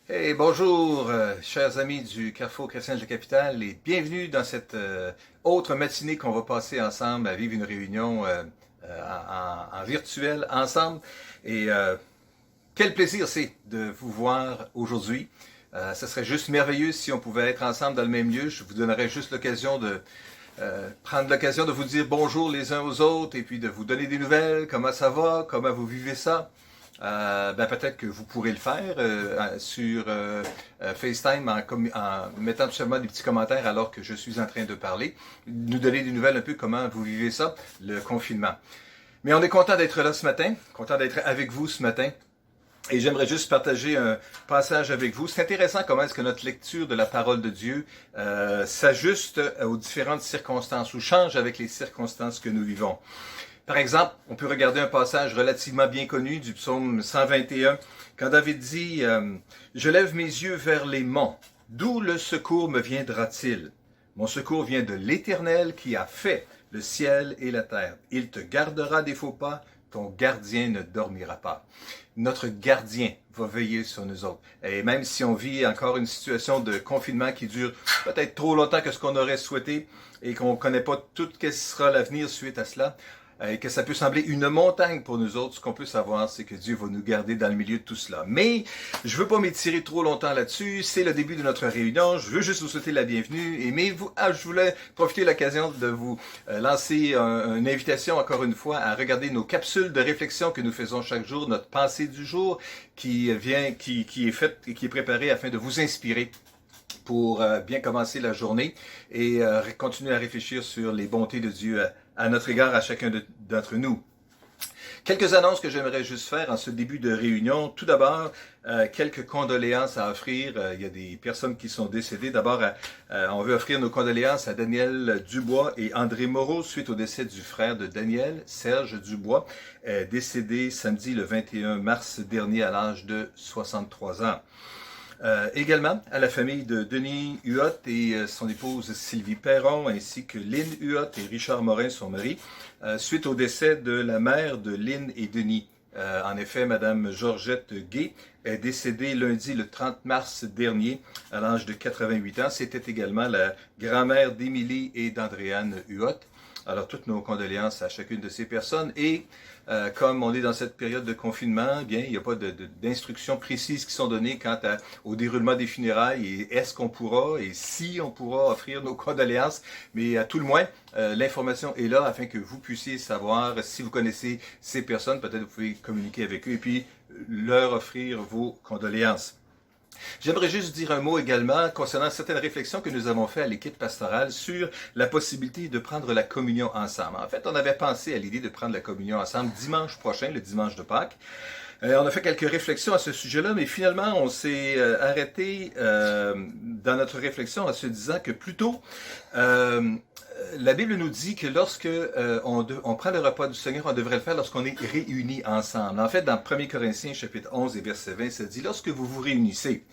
Hey, bonjour, chers amis du Carrefour Chrétien de la Capitale, et bienvenue dans cette autre matinée qu'on va passer ensemble à vivre une réunion en virtuel ensemble. Et quel plaisir c'est de vous voir aujourd'hui. Ce serait juste merveilleux si on pouvait être ensemble dans le même lieu. Je vous donnerais juste l'occasion de prendre l'occasion de vous dire bonjour les uns aux autres et puis de vous donner des nouvelles, comment ça va, comment vous vivez ça. Peut-être que vous pourrez le faire sur FaceTime en mettant tout simplement des petits commentaires alors que je suis en train de parler. Nous donner des nouvelles un peu comment vous vivez ça, le confinement. Mais on est content d'être là ce matin, content d'être avec vous ce matin. Et j'aimerais juste partager un passage avec vous. C'est intéressant comment est-ce que notre lecture de la parole de Dieu s'ajuste aux différentes circonstances ou change avec les circonstances que nous vivons. Par exemple, on peut regarder un passage relativement bien connu du psaume 121, quand David dit « Je lève mes yeux vers les monts, d'où le secours me viendra-t-il? Mon secours vient de l'Éternel qui a fait le ciel et la terre. Il te gardera des faux pas, ton gardien ne dormira pas. » Notre gardien va veiller sur nous autres. Et même si on vit encore une situation de confinement qui dure peut-être trop longtemps que ce qu'on aurait souhaité et qu'on ne connaît pas tout ce qui sera l'avenir suite à cela, et que ça peut sembler une montagne pour nous autres, ce qu'on peut savoir, c'est que Dieu va nous garder dans le milieu de tout cela. Mais je veux pas m'étirer trop longtemps là-dessus. C'est le début de notre réunion. Je veux juste vous souhaiter la bienvenue. Je voulais profiter de l'occasion de vous lancer une invitation, encore une fois, à regarder nos capsules de réflexion que nous faisons chaque jour, notre pensée du jour, qui est faite et qui est préparée afin de vous inspirer pour bien commencer la journée et continuer à réfléchir sur les bontés de Dieu à notre égard, à chacun d'entre nous. Quelques annonces que j'aimerais juste faire en ce début de réunion. Tout d'abord, quelques condoléances à offrir. Il y a des personnes qui sont décédées. D'abord, on veut offrir nos condoléances à Daniel Dubois et André Moreau suite au décès du frère de Daniel, Serge Dubois, décédé samedi le 21 mars dernier à l'âge de 63 ans. Également à la famille de Denis Huot et son épouse Sylvie Perron, ainsi que Lynn Huot et Richard Morin, son mari, suite au décès de la mère de Lynn et Denis. En effet, Madame Georgette Gay est décédée lundi le 30 mars dernier à l'âge de 88 ans. C'était également la grand-mère d'Émilie et d'Andréane Huot. Alors, toutes nos condoléances à chacune de ces personnes. Et comme on est dans cette période de confinement, bien, il n'y a pas d'instructions précises qui sont données quant au déroulement des funérailles et est-ce qu'on pourra et si on pourra offrir nos condoléances. Mais à tout le moins, l'information est là afin que vous puissiez savoir si vous connaissez ces personnes. Peut-être vous pouvez communiquer avec eux et puis leur offrir vos condoléances. J'aimerais juste dire un mot également concernant certaines réflexions que nous avons faites à l'équipe pastorale sur la possibilité de prendre la communion ensemble. En fait, on avait pensé à l'idée de prendre la communion ensemble dimanche prochain, le dimanche de Pâques. On a fait quelques réflexions à ce sujet-là, mais finalement, on s'est arrêté dans notre réflexion en se disant que plutôt, la Bible nous dit que lorsque on prend le repas du Seigneur, on devrait le faire lorsqu'on est réunis ensemble. En fait, dans 1 Corinthiens, chapitre 11 et verset 20, ça dit, lorsque vous vous réunissez,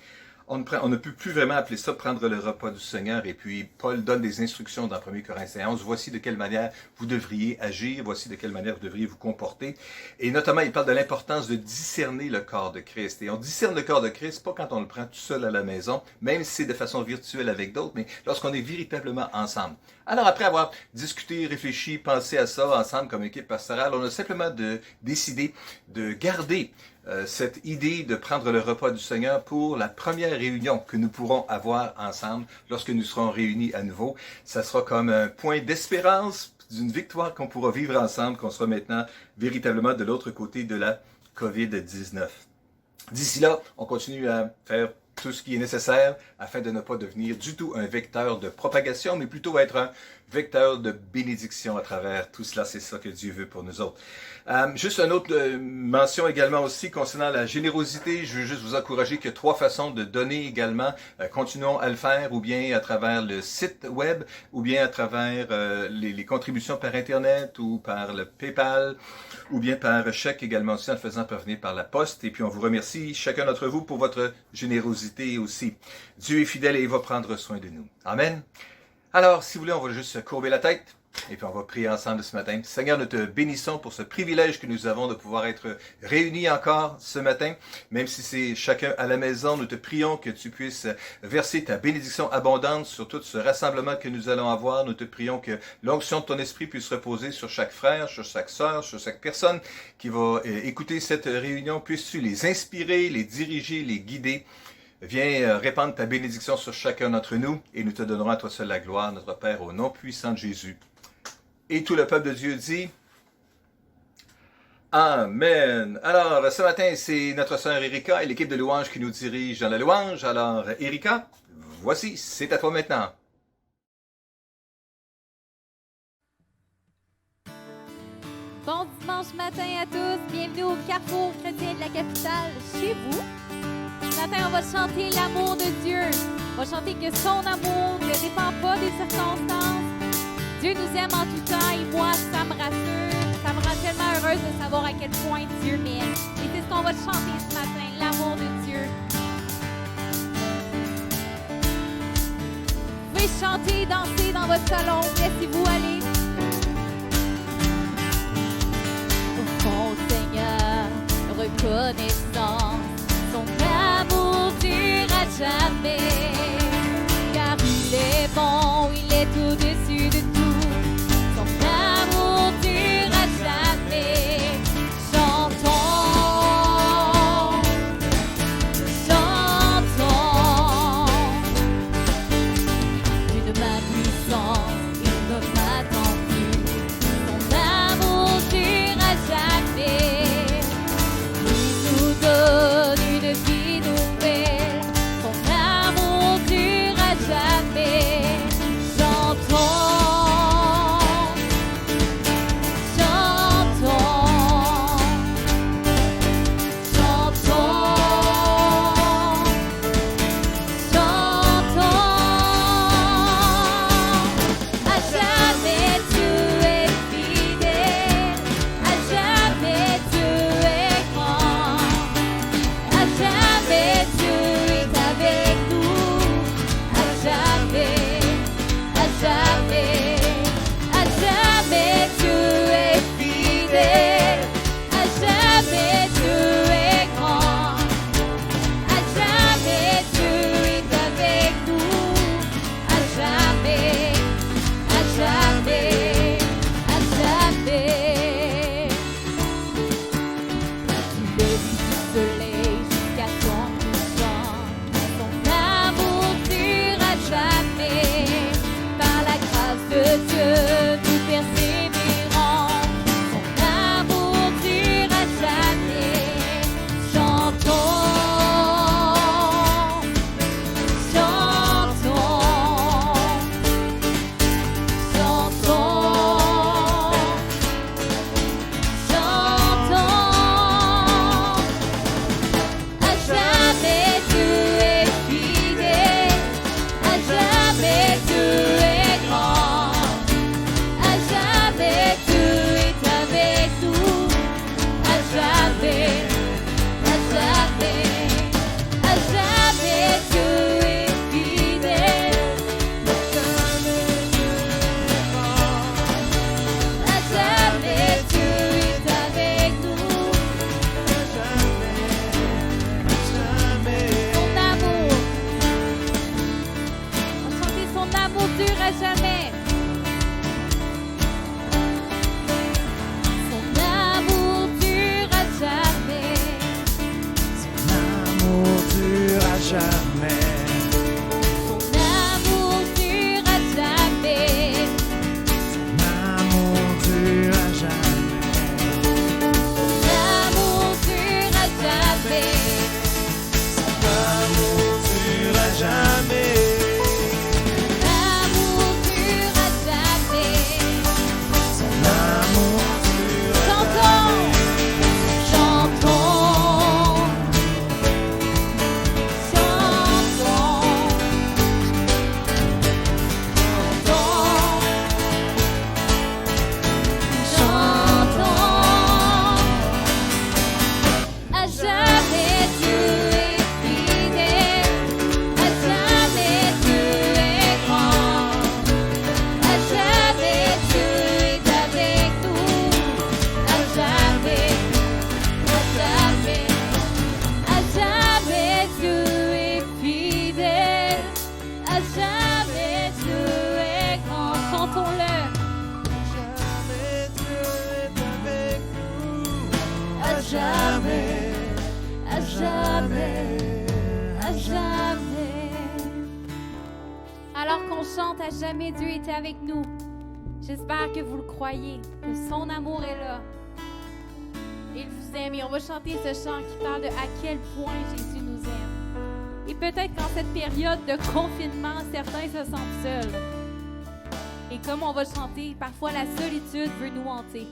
on ne peut plus vraiment appeler ça prendre le repas du Seigneur. Et puis, Paul donne des instructions dans 1 Corinthiens 11. Voici de quelle manière vous devriez agir. Voici de quelle manière vous devriez vous comporter. Et notamment, il parle de l'importance de discerner le corps de Christ. Et on discerne le corps de Christ, pas quand on le prend tout seul à la maison, même si c'est de façon virtuelle avec d'autres, mais lorsqu'on est véritablement ensemble. Alors, après avoir discuté, réfléchi, pensé à ça ensemble comme équipe pastorale, on a simplement décidé de garder cette idée de prendre le repas du Seigneur pour la première réunion que nous pourrons avoir ensemble lorsque nous serons réunis à nouveau. Ça sera comme un point d'espérance d'une victoire qu'on pourra vivre ensemble, qu'on sera maintenant véritablement de l'autre côté de la COVID-19. D'ici là, on continue à faire tout ce qui est nécessaire afin de ne pas devenir du tout un vecteur de propagation, mais plutôt être un vecteur de bénédiction à travers tout cela. C'est ça que Dieu veut pour nous autres. Juste une autre mention également aussi concernant la générosité. Je veux juste vous encourager qu'il y a 3 façons de donner également. Continuons à le faire, ou bien à travers le site web, ou bien à travers les contributions par Internet, ou par le PayPal, ou bien par chèque également aussi en le faisant parvenir par la poste. Et puis on vous remercie chacun d'entre vous pour votre générosité aussi. Dieu est fidèle et il va prendre soin de nous. Amen. Alors, si vous voulez, on va juste courber la tête. Et puis on va prier ensemble ce matin. Seigneur, nous te bénissons pour ce privilège que nous avons de pouvoir être réunis encore ce matin. Même si c'est chacun à la maison, nous te prions que tu puisses verser ta bénédiction abondante sur tout ce rassemblement que nous allons avoir. Nous te prions que l'onction de ton esprit puisse reposer sur chaque frère, sur chaque sœur, sur chaque personne qui va écouter cette réunion. Puisses-tu les inspirer, les diriger, les guider. Viens répandre ta bénédiction sur chacun d'entre nous et nous te donnerons à toi seul la gloire, notre Père, au nom puissant de Jésus. Et tout le peuple de Dieu dit Amen. Alors, ce matin, c'est notre sœur Erika et l'équipe de louanges qui nous dirige dans la louange. Alors, Erika, voici, c'est à toi maintenant. Bon dimanche matin à tous. Bienvenue au Carrefour chrétien de la capitale, chez vous. Ce matin, on va chanter l'amour de Dieu. On va chanter que son amour ne dépend pas des circonstances. Dieu nous aime en tout temps et moi, ça me rassure. Ça me rend tellement heureuse de savoir à quel point Dieu m'aime. Et c'est ce qu'on va chanter ce matin, l'amour de Dieu. Vous pouvez chanter, danser dans votre salon. Laissez-vous aller. Au fond, Seigneur, reconnaissance, son amour durera jamais. Car il est bon, il est au-dessus de tout. Son amour durera jamais. Chantons, chantons. Une main puissante, il ne m'attend plus. Son amour durera jamais. Il nous jamais, à jamais, à jamais. Alors qu'on chante à jamais, Dieu était avec nous. J'espère que vous le croyez, que son amour est là. Il vous aime et on va chanter ce chant qui parle de à quel point Jésus nous aime. Et peut-être qu'en cette période de confinement, certains se sentent seuls. Et comme on va chanter, parfois la solitude veut nous hanter.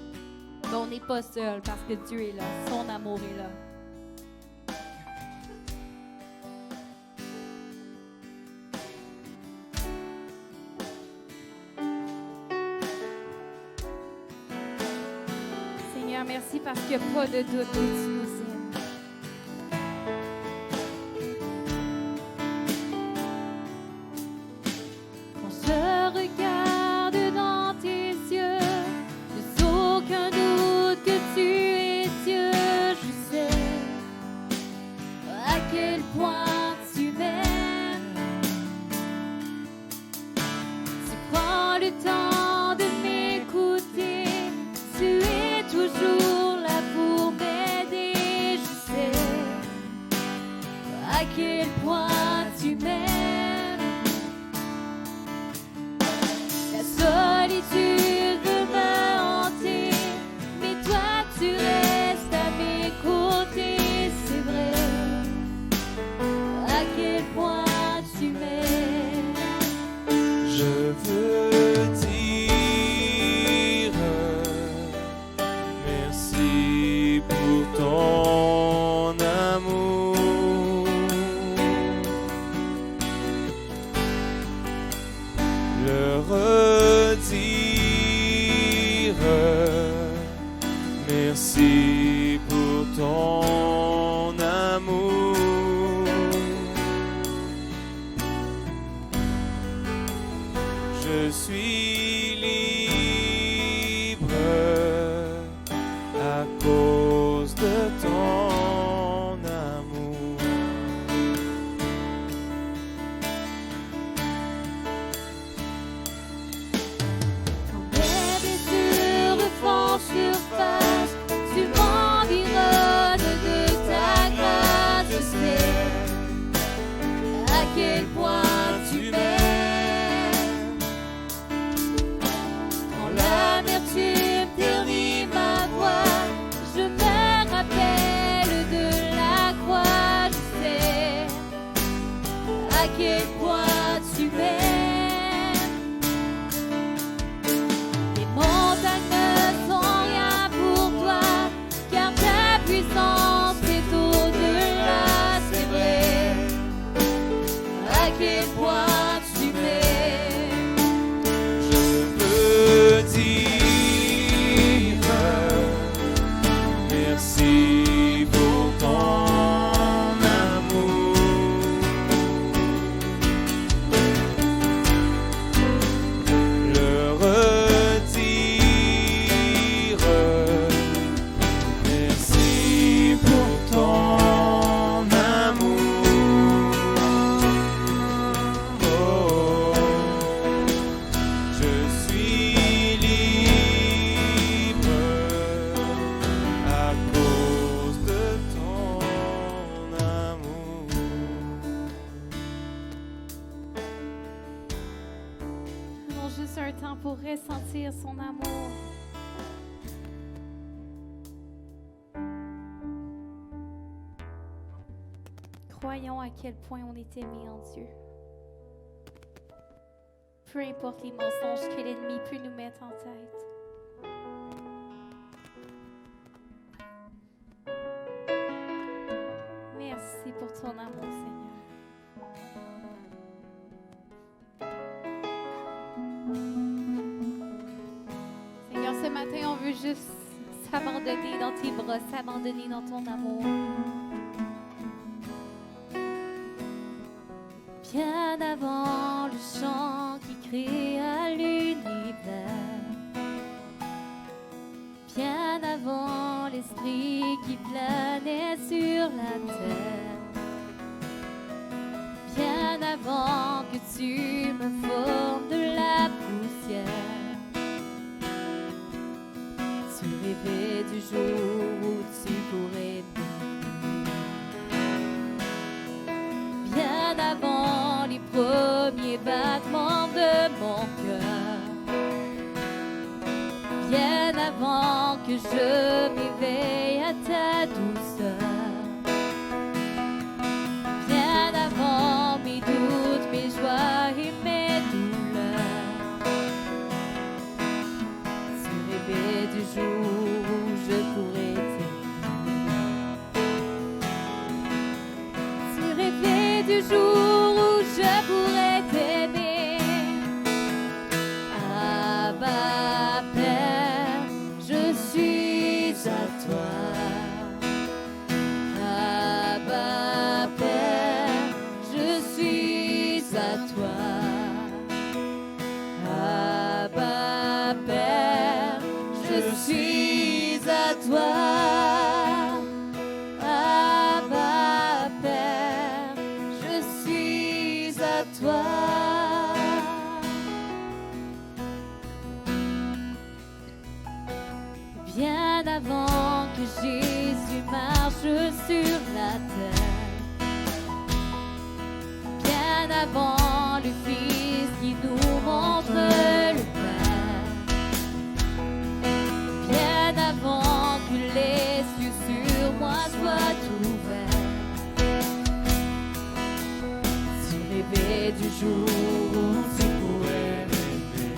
Mais on n'est pas seul parce que Dieu est là, son amour est là. Seigneur, merci parce qu'il n'y a pas de doute que tu nous aimes. Quand je regarde dans tes yeux, je n'ai aucun doute que tu es Dieu. Je sais à quel point tu m'aimes. Tu prends le temps de m'écouter. Tu es toujours là pour m'aider. Je sais à quel point tu m'aimes. La solitude veut me hanter, mais toi tu restes à mes côtés. C'est vrai à quel point tu m'aimes. Je veux dire merci pour ton amour. Le redire merci pour ton amour. Je suis libre à cause de ton amour. Quand mes blessures refont surface, tu m'environnes de ta grâce. Je sais à quel point tu m'aimes. Quand l'amertume ternit ma voix, je me rappelle de la croix. Je sais à quel point tu m'aimes. Les montagnes ne sont rien pour toi, car ta puissance est au-delà. C'est vrai à quel point tu m'aimes. Je veux dire merci pour ton amour. Le redire merci pour ton amour. Oh, je suis libre à cause de ton amour. Prenons juste un temps pour ressentir son amour. Croyons à quel point on est aimé en Dieu. Peu importe les mensonges que l'ennemi peut nous mettre en tête. Merci pour ton amour, Seigneur. Seigneur, ce matin, on veut juste s'abandonner dans tes bras, s'abandonner dans ton amour. Bien avant le chant qui créa l'univers, bien avant l'esprit qui planait sur la terre, bien avant que tu me formes de la poussière, tu rêvais du jour où tu pourrais t'aimer. Bien avant les premiers battements de mon cœur, bien avant que je m'éveille à ta douceur, bien avant mes doutes, mes joies et mes douleurs, tu rêvais du jour où je pourrais t'aimer. Tu rêvais du jour où je pourrais t'aimer. Abba Père, je suis à toi. Abba Père, je suis à toi. Abba Père, je suis à toi. Abba Père, je suis à toi. Bien avant que Jésus marche sur la terre, bien avant le Fils qui nous montre le Père, bien avant que les cieux sur moi soient ouverts, tu rêvais du jour où tu pourrais m'aimer.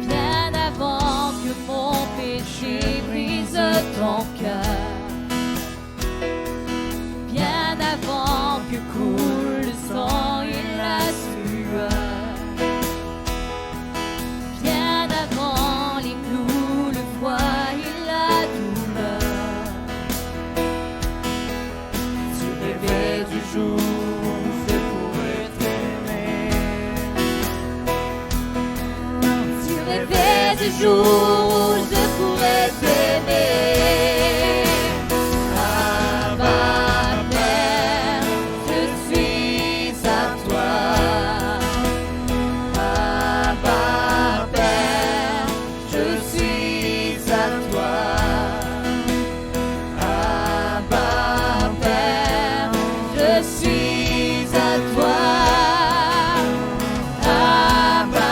Bien avant que mon péché brise ton cœur, bien avant que coule le sang et la sueur, bien avant les clous, le froid et la douleur, tu rêvais du jour où je pourrais t'aimer. Tu rêvais du jour où je pourrais t'aimer. Abba Père, je suis à toi. Abba Père, je suis à toi. Abba Père, je suis à toi. Abba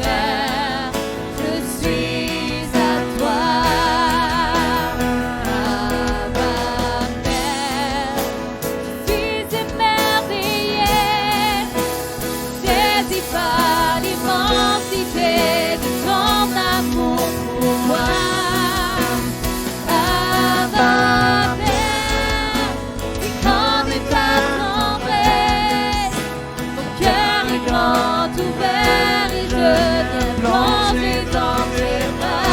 Père, je suis à toi. Abba Père, je suis émerveillé, saisi par l'immensité de ton amour pour moi. Abba Père, si grande est ta tendresse, mon cœur est grand ouvert et je viens plonger dans tes bras.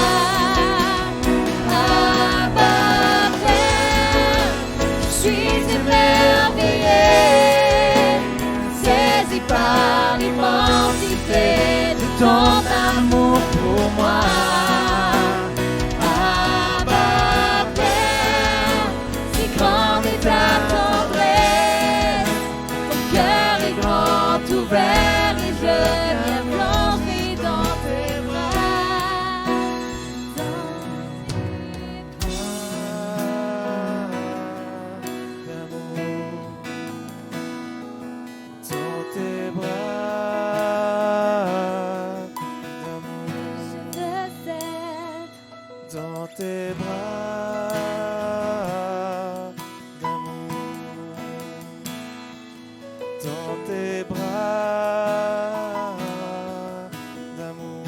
Abba Père, je suis émerveillé, saisi par l'immensité de ton amour pour moi. Abba Père, si grande est ta tendresse, ton cœur est grand ouvert et je viens plonger dans tes bras. Dans tes bras d'amour, Je veux être dans tes bras d'amour, dans tes bras d'amour.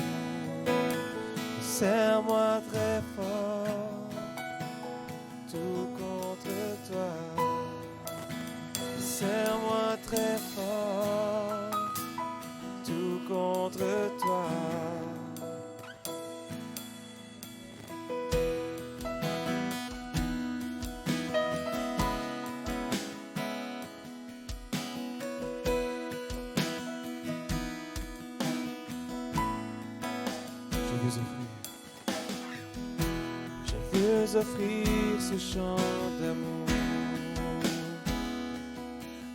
Serre-moi très fort, tout contre toi. Serre-moi très fort, tout contre toi. Je veux offrir ce chant d'amour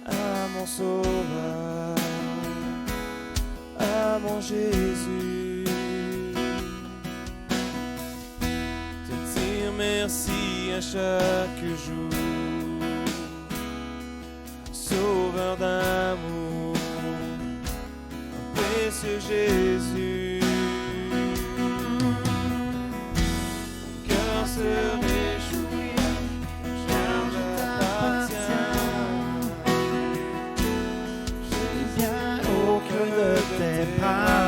à mon Sauveur, à mon Jésus. Te merci à chaque jour. Sauveur d'amour, précieux Jésus. Mon cœur se réjouit, car je t'appartiens. Je viens au cœur de tes bras.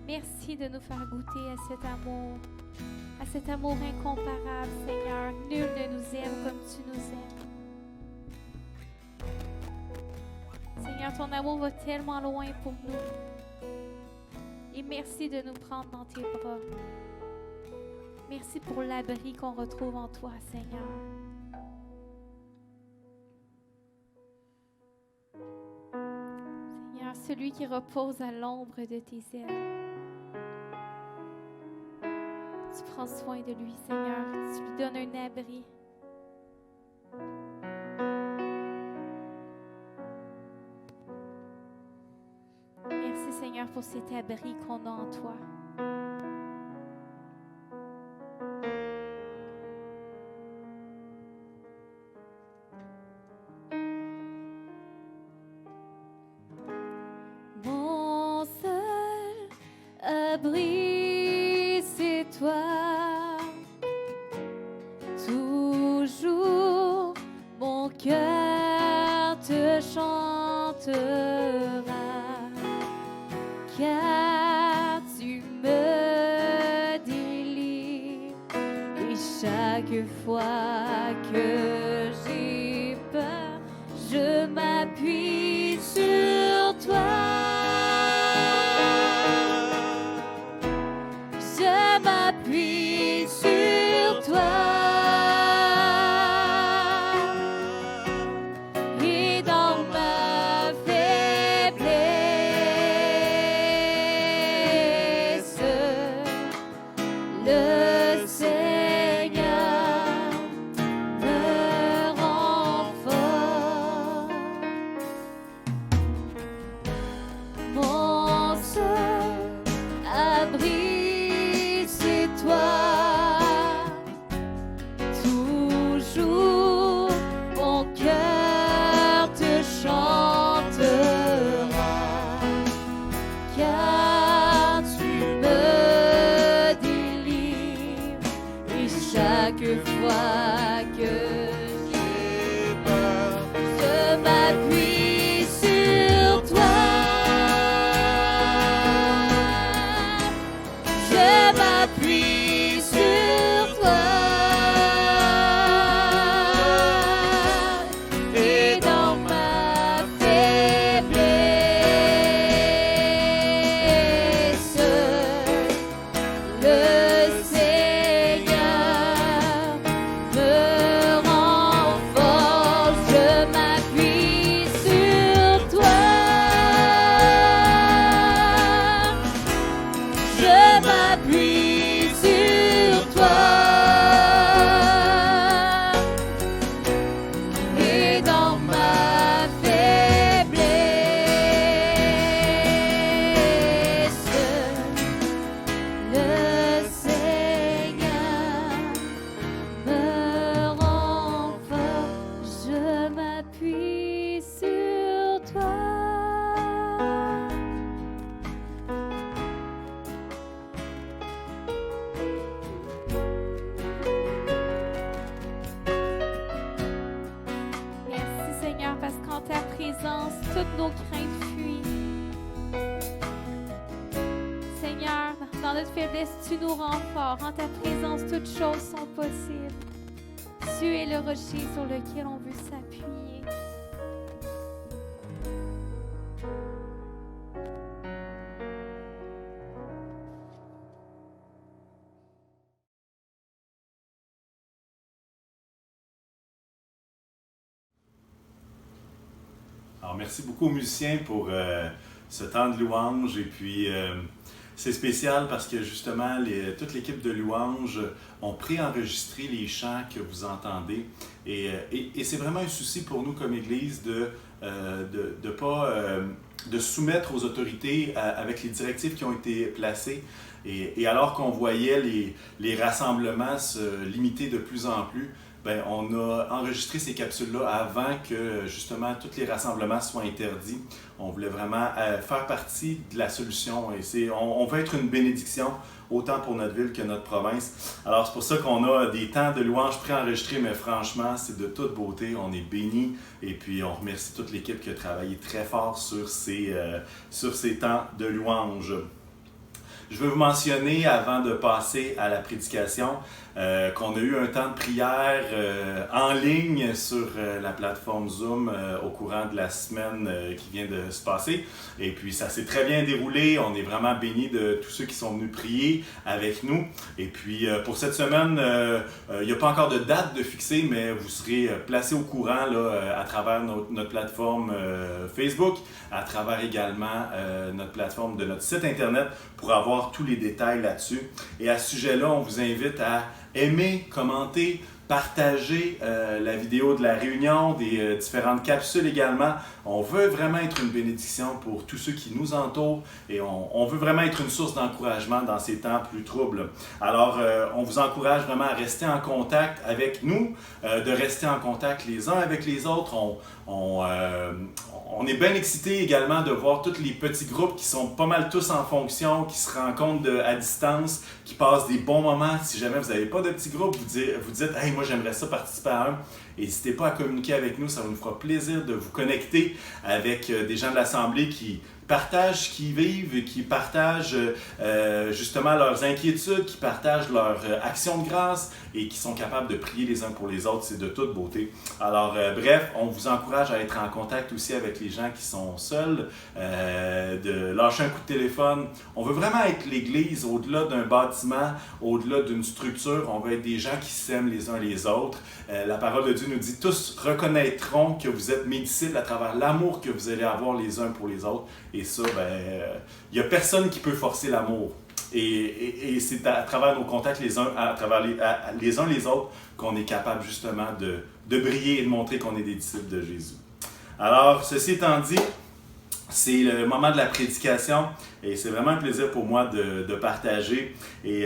Merci de nous faire goûter à cet amour incomparable, Seigneur. Nul ne nous aime comme tu nous aimes. Seigneur, ton amour va tellement loin pour nous. Et merci de nous prendre dans tes bras. Merci pour l'abri qu'on retrouve en toi, Seigneur. Seigneur, celui qui repose à l'ombre de tes ailes. Tu prends soin de lui, Seigneur. Tu lui donnes un abri. Merci, Seigneur, pour cet abri qu'on a en toi. Mon seul abri, c'est toi. Toujours mon cœur te chantera, car tu me délivres. Et chaque fois que j'ai peur, je m'appuie sur toi. Je m'appuie sur toi. Et dans ma faiblesse, le Seigneur me rend fort. présence, toutes nos craintes fuient. Seigneur, dans notre faiblesse, tu nous rends forts. En ta présence, toutes choses sont possibles. Tu es le rocher sur lequel on veut s'appuyer. Alors, merci beaucoup aux musiciens pour ce temps de louange. Et puis, c'est spécial parce que justement, toute l'équipe de louange ont préenregistré les chants que vous entendez. Et c'est vraiment un souci pour nous comme Église de soumettre aux autorités avec les directives qui ont été placées. Et alors qu'on voyait les rassemblements se limiter de plus en plus, ben, on a enregistré ces capsules-là avant que justement tous les rassemblements soient interdits. On voulait vraiment faire partie de la solution et on veut être une bénédiction autant pour notre ville que notre province. Alors c'est pour ça qu'on a des temps de louange préenregistrés, mais franchement c'est de toute beauté, on est bénis et puis on remercie toute l'équipe qui a travaillé très fort sur ces temps de louange. Je veux vous mentionner, avant de passer à la prédication, qu'on a eu un temps de prière en ligne sur la plateforme Zoom au courant de la semaine qui vient de se passer. Et puis ça s'est très bien déroulé. On est vraiment bénis de tous ceux qui sont venus prier avec nous. Et puis pour cette semaine, il n'y a pas encore de date de fixée, mais vous serez placés au courant là, à travers notre plateforme Facebook, à travers également notre plateforme de notre site Internet pour avoir tous les détails là-dessus. Et à ce sujet-là, on vous invite à aimer, commenter, partager la vidéo de la réunion, des différentes capsules également. On veut vraiment être une bénédiction pour tous ceux qui nous entourent et on veut vraiment être une source d'encouragement dans ces temps plus troubles. Alors, on vous encourage vraiment à rester en contact avec nous, de rester en contact les uns avec les autres. On est bien excités également de voir tous les petits groupes qui sont pas mal tous en fonction, qui se rencontrent à distance, qui passent des bons moments. Si jamais vous n'avez pas de petits groupes, vous dites « Hey, moi j'aimerais ça participer à un », n'hésitez pas à communiquer avec nous, ça nous fera plaisir de vous connecter avec des gens de l'Assemblée qui partagent ce qu'ils vivent, qui partagent justement leurs inquiétudes, qui partagent leur action de grâce et qui sont capables de prier les uns pour les autres. C'est de toute beauté. Alors bref, on vous encourage à être en contact aussi avec les gens qui sont seuls, de lâcher un coup de téléphone. On veut vraiment être l'Église au-delà d'un bâtiment, au-delà d'une structure. On veut être des gens qui s'aiment les uns les autres. La parole de Dieu nous dit « Tous reconnaîtront que vous êtes mes disciples à travers l'amour que vous allez avoir les uns pour les autres. » Et ça, il n'y a personne qui peut forcer l'amour. Et c'est à travers nos contacts les uns les autres qu'on est capable justement de briller et de montrer qu'on est des disciples de Jésus. Alors, ceci étant dit, c'est le moment de la prédication et c'est vraiment un plaisir pour moi de partager. Et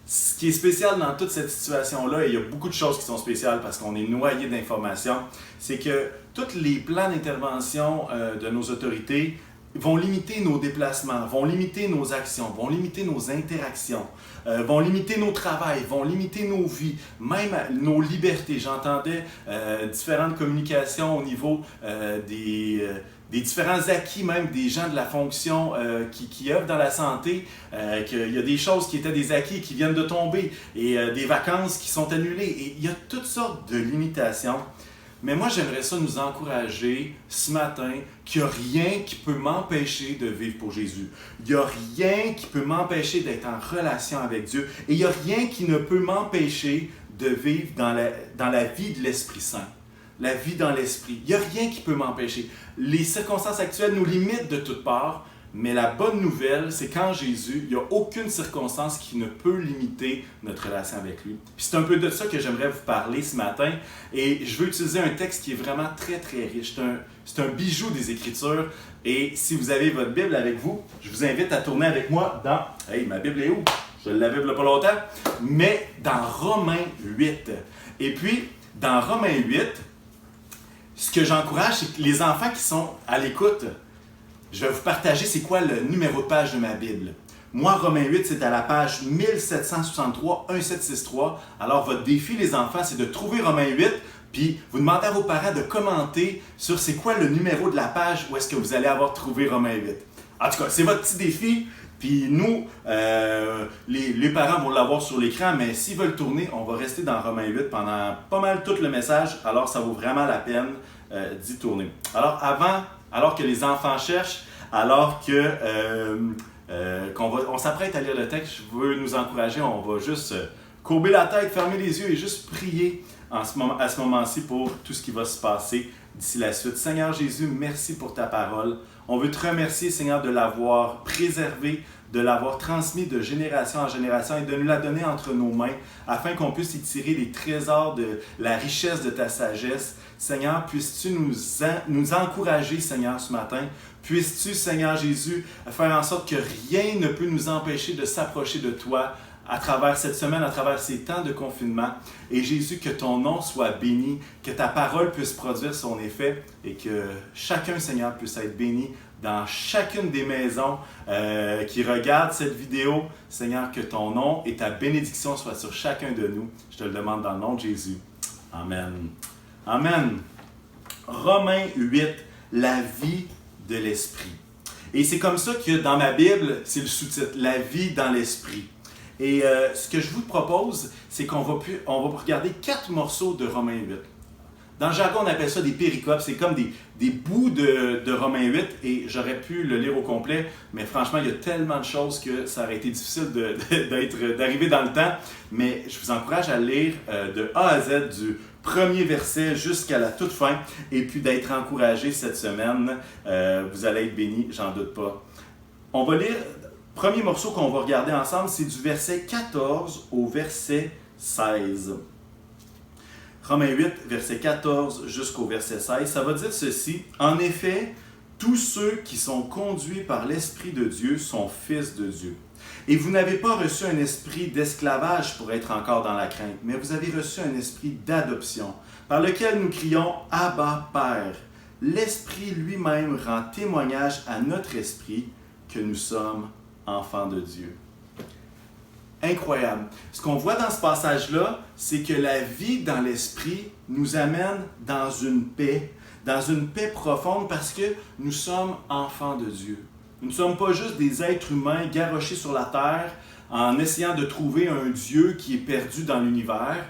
ce qui est spécial dans toute cette situation-là, et il y a beaucoup de choses qui sont spéciales parce qu'on est noyé d'informations, c'est que tous les plans d'intervention de nos autorités vont limiter nos déplacements, vont limiter nos actions, vont limiter nos interactions, vont limiter nos travails, vont limiter nos vies, même nos libertés. J'entendais différentes communications au niveau des différents acquis même des gens de la fonction qui œuvrent dans la santé, qu'il y a des choses qui étaient des acquis qui viennent de tomber et des vacances qui sont annulées. Et il y a toutes sortes de limitations. Mais moi, j'aimerais ça nous encourager ce matin qu'il n'y a rien qui peut m'empêcher de vivre pour Jésus. Il n'y a rien qui peut m'empêcher d'être en relation avec Dieu. Et il n'y a rien qui ne peut m'empêcher de vivre dans la vie de l'Esprit Saint. La vie dans l'Esprit. Il n'y a rien qui peut m'empêcher. Les circonstances actuelles nous limitent de toutes parts, mais la bonne nouvelle, c'est qu'en Jésus, il n'y a aucune circonstance qui ne peut limiter notre relation avec lui. Puis c'est un peu de ça que j'aimerais vous parler ce matin. Et je veux utiliser un texte qui est vraiment très, très riche. C'est un bijou des Écritures. Et si vous avez votre Bible avec vous, je vous invite à tourner avec moi dans... Hey, ma Bible est où? Je l'avais il n'y a pas longtemps. Mais dans Romains 8. Et puis, dans Romains 8, ce que j'encourage, c'est que les enfants qui sont à l'écoute, je vais vous partager c'est quoi le numéro de page de ma Bible. Moi, Romains 8, c'est à la page 1763, 1763. Alors, votre défi, les enfants, c'est de trouver Romains 8, Puis vous demandez à vos parents de commenter sur c'est quoi le numéro de la page où est-ce que vous allez avoir trouvé Romains 8. En tout cas, c'est votre petit défi. Puis nous, les parents vont l'avoir sur l'écran, mais s'ils veulent tourner, on va rester dans Romains 8 pendant pas mal tout le message. Alors ça vaut vraiment la peine d'y tourner. Alors que les enfants cherchent, alors que on s'apprête à lire le texte, je veux nous encourager, on va juste courber la tête, fermer les yeux et juste prier à ce moment-ci pour tout ce qui va se passer d'ici la suite. Seigneur Jésus, merci pour ta parole. On veut te remercier, Seigneur, de l'avoir préservée, de l'avoir transmis de génération en génération et de nous la donner entre nos mains afin qu'on puisse y tirer les trésors de la richesse de ta sagesse. Seigneur, puisses-tu nous encourager, Seigneur, ce matin. Puisses-tu, Seigneur Jésus, faire en sorte que rien ne peut nous empêcher de s'approcher de toi à travers cette semaine, à travers ces temps de confinement. Et Jésus, que ton nom soit béni, que ta parole puisse produire son effet et que chacun, Seigneur, puisse être béni dans chacune des maisons qui regardent cette vidéo. Seigneur, que ton nom et ta bénédiction soient sur chacun de nous. Je te le demande dans le nom de Jésus. Amen. Amen. Romains 8, la vie de l'esprit. Et c'est comme ça que dans ma Bible, c'est le sous-titre, la vie dans l'esprit. Et ce que je vous propose, c'est qu'on va regarder 4 morceaux de Romains 8. Dans le jargon, on appelle ça des péricopes. C'est comme des bouts de Romains 8 et j'aurais pu le lire au complet, mais franchement, il y a tellement de choses que ça aurait été difficile d'arriver dans le temps. Mais je vous encourage à lire de A à Z, du premier verset jusqu'à la toute fin, et puis d'être encouragé cette semaine. Vous allez être bénis, j'en doute pas. On va lire... Premier morceau qu'on va regarder ensemble, c'est du verset 14 au verset 16. Romains 8, verset 14 jusqu'au verset 16. Ça va dire ceci. En effet, tous ceux qui sont conduits par l'Esprit de Dieu sont fils de Dieu. Et vous n'avez pas reçu un esprit d'esclavage pour être encore dans la crainte, mais vous avez reçu un esprit d'adoption, par lequel nous crions « Abba, Père ». L'Esprit lui-même rend témoignage à notre esprit que nous sommes enfants de Dieu. Incroyable. Ce qu'on voit dans ce passage-là, c'est que la vie dans l'esprit nous amène dans une paix profonde parce que nous sommes enfants de Dieu. Nous ne sommes pas juste des êtres humains garochés sur la terre en essayant de trouver un Dieu qui est perdu dans l'univers,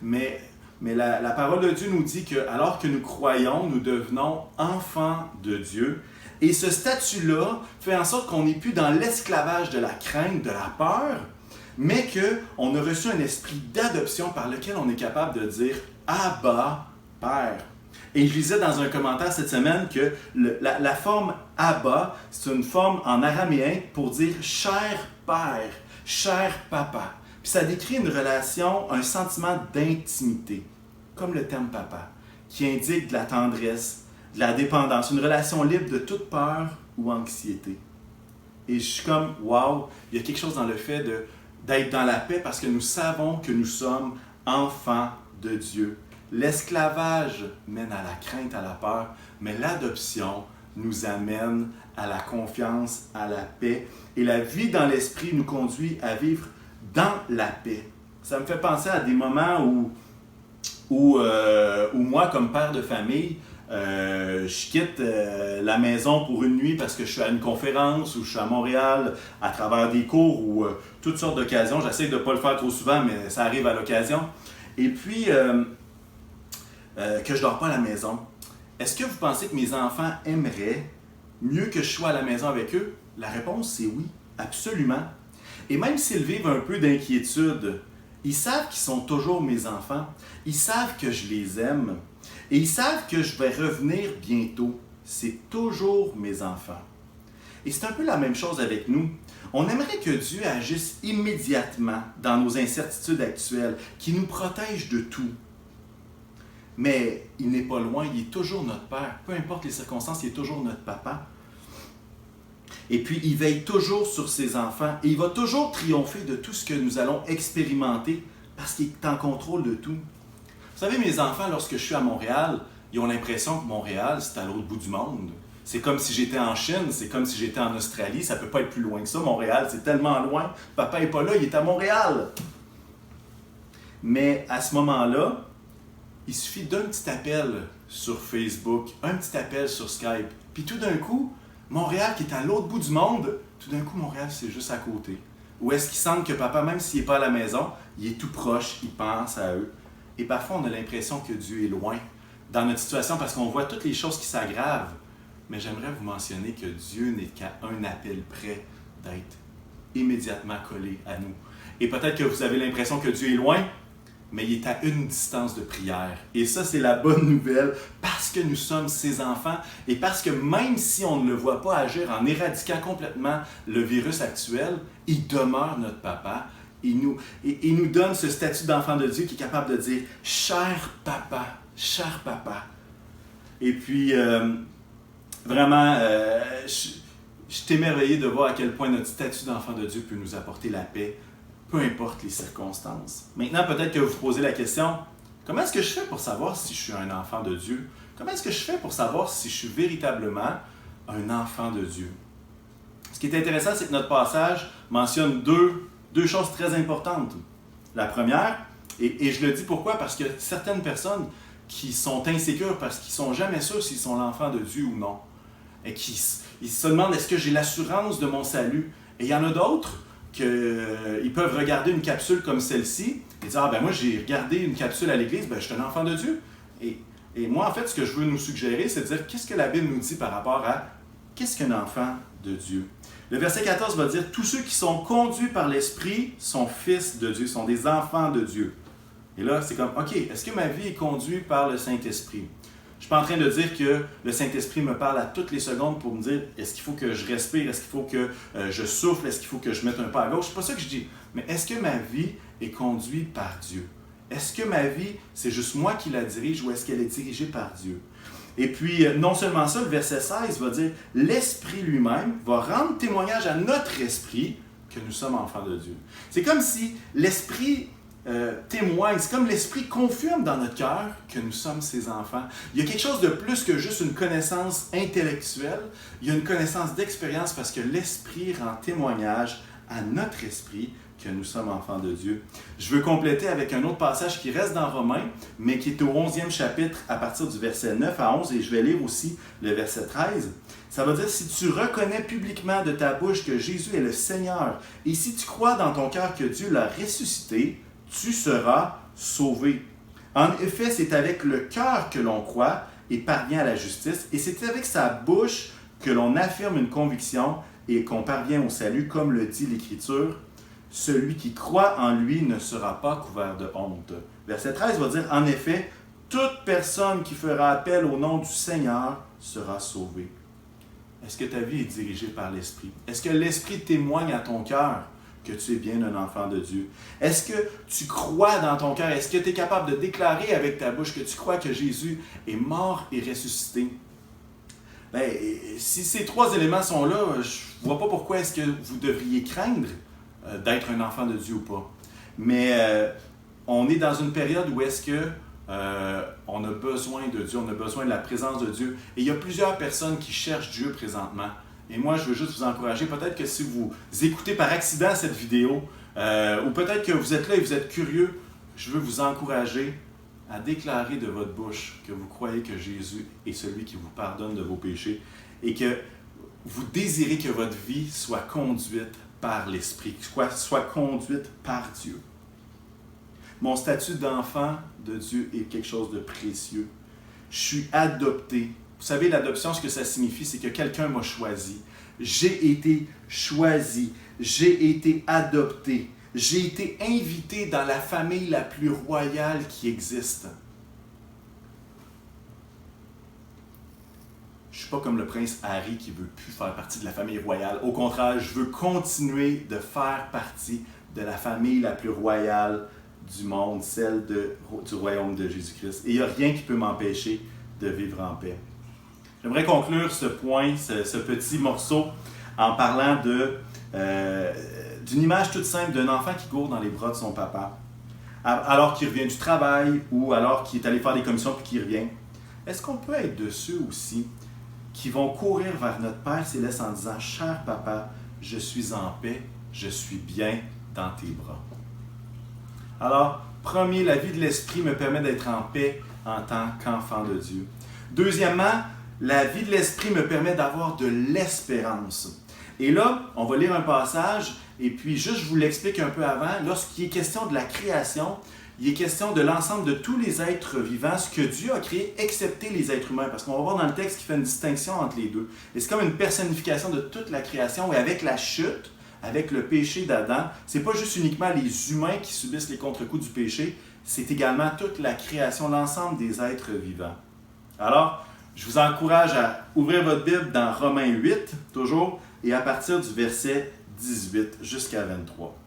mais la parole de Dieu nous dit que alors que nous croyons, nous devenons enfants de Dieu. Et ce statut-là fait en sorte qu'on n'est plus dans l'esclavage de la crainte, de la peur, mais qu'on a reçu un esprit d'adoption par lequel on est capable de dire « Abba, Père ». Et je lisais dans un commentaire cette semaine que la forme « Abba », c'est une forme en araméen pour dire « cher Père »,« cher Papa ». Puis ça décrit une relation, un sentiment d'intimité, comme le terme « papa », qui indique de la tendresse, de la dépendance, une relation libre de toute peur ou anxiété. Et je suis comme, wow, il y a quelque chose dans le fait d'être dans la paix parce que nous savons que nous sommes enfants de Dieu. L'esclavage mène à la crainte, à la peur, mais l'adoption nous amène à la confiance, à la paix. Et la vie dans l'esprit nous conduit à vivre dans la paix. Ça me fait penser à des moments où moi, comme père de famille, je quitte la maison pour une nuit parce que je suis à une conférence ou je suis à Montréal à travers des cours ou toutes sortes d'occasions. J'essaie de ne pas le faire trop souvent, mais ça arrive à l'occasion. Et puis, que je ne dors pas à la maison. Est-ce que vous pensez que mes enfants aimeraient mieux que je sois à la maison avec eux? La réponse, c'est oui, absolument. Et même s'ils vivent un peu d'inquiétude, ils savent qu'ils sont toujours mes enfants. Ils savent que je les aime. Et ils savent que je vais revenir bientôt. C'est toujours mes enfants. Et c'est un peu la même chose avec nous. On aimerait que Dieu agisse immédiatement dans nos incertitudes actuelles, qu'il nous protège de tout. Mais il n'est pas loin, il est toujours notre Père. Peu importe les circonstances, il est toujours notre Papa. Et puis, il veille toujours sur ses enfants et il va toujours triompher de tout ce que nous allons expérimenter parce qu'il est en contrôle de tout. Vous savez, mes enfants, lorsque je suis à Montréal, ils ont l'impression que Montréal, c'est à l'autre bout du monde. C'est comme si j'étais en Chine, c'est comme si j'étais en Australie. Ça ne peut pas être plus loin que ça, Montréal. C'est tellement loin. Papa n'est pas là, il est à Montréal. Mais à ce moment-là, il suffit d'un petit appel sur Facebook, un petit appel sur Skype, puis tout d'un coup, Montréal qui est à l'autre bout du monde, tout d'un coup, Montréal, c'est juste à côté. Ou est-ce qu'ils sentent que papa, même s'il n'est pas à la maison, il est tout proche, il pense à eux. Et parfois, on a l'impression que Dieu est loin dans notre situation parce qu'on voit toutes les choses qui s'aggravent. Mais j'aimerais vous mentionner que Dieu n'est qu'à un appel près d'être immédiatement collé à nous. Et peut-être que vous avez l'impression que Dieu est loin, mais il est à une distance de prière. Et ça, c'est la bonne nouvelle, parce que nous sommes ses enfants, et parce que même si on ne le voit pas agir en éradiquant complètement le virus actuel, il demeure notre papa. Il nous donne ce statut d'enfant de Dieu qui est capable de dire « Cher papa, cher papa ». Et puis, vraiment, je suis émerveillé de voir à quel point notre statut d'enfant de Dieu peut nous apporter la paix, peu importe les circonstances. Maintenant, peut-être que vous vous posez la question, comment est-ce que je fais pour savoir si je suis un enfant de Dieu? Comment est-ce que je fais pour savoir si je suis véritablement un enfant de Dieu? Ce qui est intéressant, c'est que notre passage mentionne deux choses très importantes. La première, et je le dis pourquoi, parce que certaines personnes qui sont insécures parce qu'ils ne sont jamais sûrs s'ils sont l'enfant de Dieu ou non, et ils se demandent, est-ce que j'ai l'assurance de mon salut? Et il y en a d'autres qu'ils peuvent regarder une capsule comme celle-ci et dire, ah ben moi j'ai regardé une capsule à l'église, ben je suis un enfant de Dieu. Et moi en fait ce que je veux nous suggérer, c'est de dire qu'est-ce que la Bible nous dit par rapport à qu'est-ce qu'un enfant de Dieu. Le verset 14 va dire, tous ceux qui sont conduits par l'Esprit sont fils de Dieu, sont des enfants de Dieu. Et là c'est comme, ok, est-ce que ma vie est conduite par le Saint-Esprit? Je ne suis pas en train de dire que le Saint-Esprit me parle à toutes les secondes pour me dire est-ce qu'il faut que je respire, est-ce qu'il faut que je souffle, est-ce qu'il faut que je mette un pas à gauche. C'est pas ça que je dis. Mais est-ce que ma vie est conduite par Dieu? Est-ce que ma vie, c'est juste moi qui la dirige ou est-ce qu'elle est dirigée par Dieu? Et puis, non seulement ça, le verset 16 va dire l'Esprit lui-même va rendre témoignage à notre esprit que nous sommes enfants de Dieu. C'est comme si l'Esprit témoigne, c'est comme l'Esprit confirme dans notre cœur que nous sommes ses enfants. Il y a quelque chose de plus que juste une connaissance intellectuelle, il y a une connaissance d'expérience parce que l'Esprit rend témoignage à notre esprit que nous sommes enfants de Dieu. Je veux compléter avec un autre passage qui reste dans Romains, mais qui est au 11e chapitre à partir du verset 9 à 11, et je vais lire aussi le verset 13. Ça va dire, si tu reconnais publiquement de ta bouche que Jésus est le Seigneur, et si tu crois dans ton cœur que Dieu l'a ressuscité, tu seras sauvé. En effet, c'est avec le cœur que l'on croit et parvient à la justice, et c'est avec sa bouche que l'on affirme une conviction et qu'on parvient au salut, comme le dit l'Écriture. Celui qui croit en lui ne sera pas couvert de honte. Verset 13 va dire, en effet, toute personne qui fera appel au nom du Seigneur sera sauvée. Est-ce que ta vie est dirigée par l'Esprit? Est-ce que l'Esprit témoigne à ton cœur que tu es bien un enfant de Dieu? Est-ce que tu crois dans ton cœur? Est-ce que tu es capable de déclarer avec ta bouche que tu crois que Jésus est mort et ressuscité? Bien, si ces trois éléments sont là, je ne vois pas pourquoi est-ce que vous devriez craindre d'être un enfant de Dieu ou pas. Mais on est dans une période où est-ce que on a besoin de Dieu, on a besoin de la présence de Dieu. Et il y a plusieurs personnes qui cherchent Dieu présentement. Et moi, je veux juste vous encourager, peut-être que si vous écoutez par accident cette vidéo, ou peut-être que vous êtes là et vous êtes curieux, je veux vous encourager à déclarer de votre bouche que vous croyez que Jésus est celui qui vous pardonne de vos péchés et que vous désirez que votre vie soit conduite par l'Esprit, soit conduite par Dieu. Mon statut d'enfant de Dieu est quelque chose de précieux. Je suis adopté. Vous savez, l'adoption, ce que ça signifie, c'est que quelqu'un m'a choisi. J'ai été choisi. J'ai été adopté. J'ai été invité dans la famille la plus royale qui existe. Je ne suis pas comme le prince Harry qui ne veut plus faire partie de la famille royale. Au contraire, je veux continuer de faire partie de la famille la plus royale du monde, celle du royaume de Jésus-Christ. Et il n'y a rien qui peut m'empêcher de vivre en paix. J'aimerais conclure ce point, ce petit morceau, en parlant d'une image toute simple d'un enfant qui court dans les bras de son papa, alors qu'il revient du travail ou alors qu'il est allé faire des commissions puis qu'il revient. Est-ce qu'on peut être de ceux aussi qui vont courir vers notre Père Céleste en disant « Cher papa, je suis en paix, je suis bien dans tes bras. » Alors, premier, la vie de l'Esprit me permet d'être en paix en tant qu'enfant de Dieu. Deuxièmement, la vie de l'Esprit me permet d'avoir de l'espérance. Et là, on va lire un passage, et puis juste je vous l'explique un peu avant, lorsqu'il est question de la création, il est question de l'ensemble de tous les êtres vivants, ce que Dieu a créé, excepté les êtres humains. Parce qu'on va voir dans le texte qu'il fait une distinction entre les deux. Et c'est comme une personnification de toute la création. Et avec la chute, avec le péché d'Adam, c'est pas juste uniquement les humains qui subissent les contre-coups du péché, c'est également toute la création, l'ensemble des êtres vivants. Alors, je vous encourage à ouvrir votre Bible dans Romains 8, toujours, et à partir du verset 18 jusqu'à 23.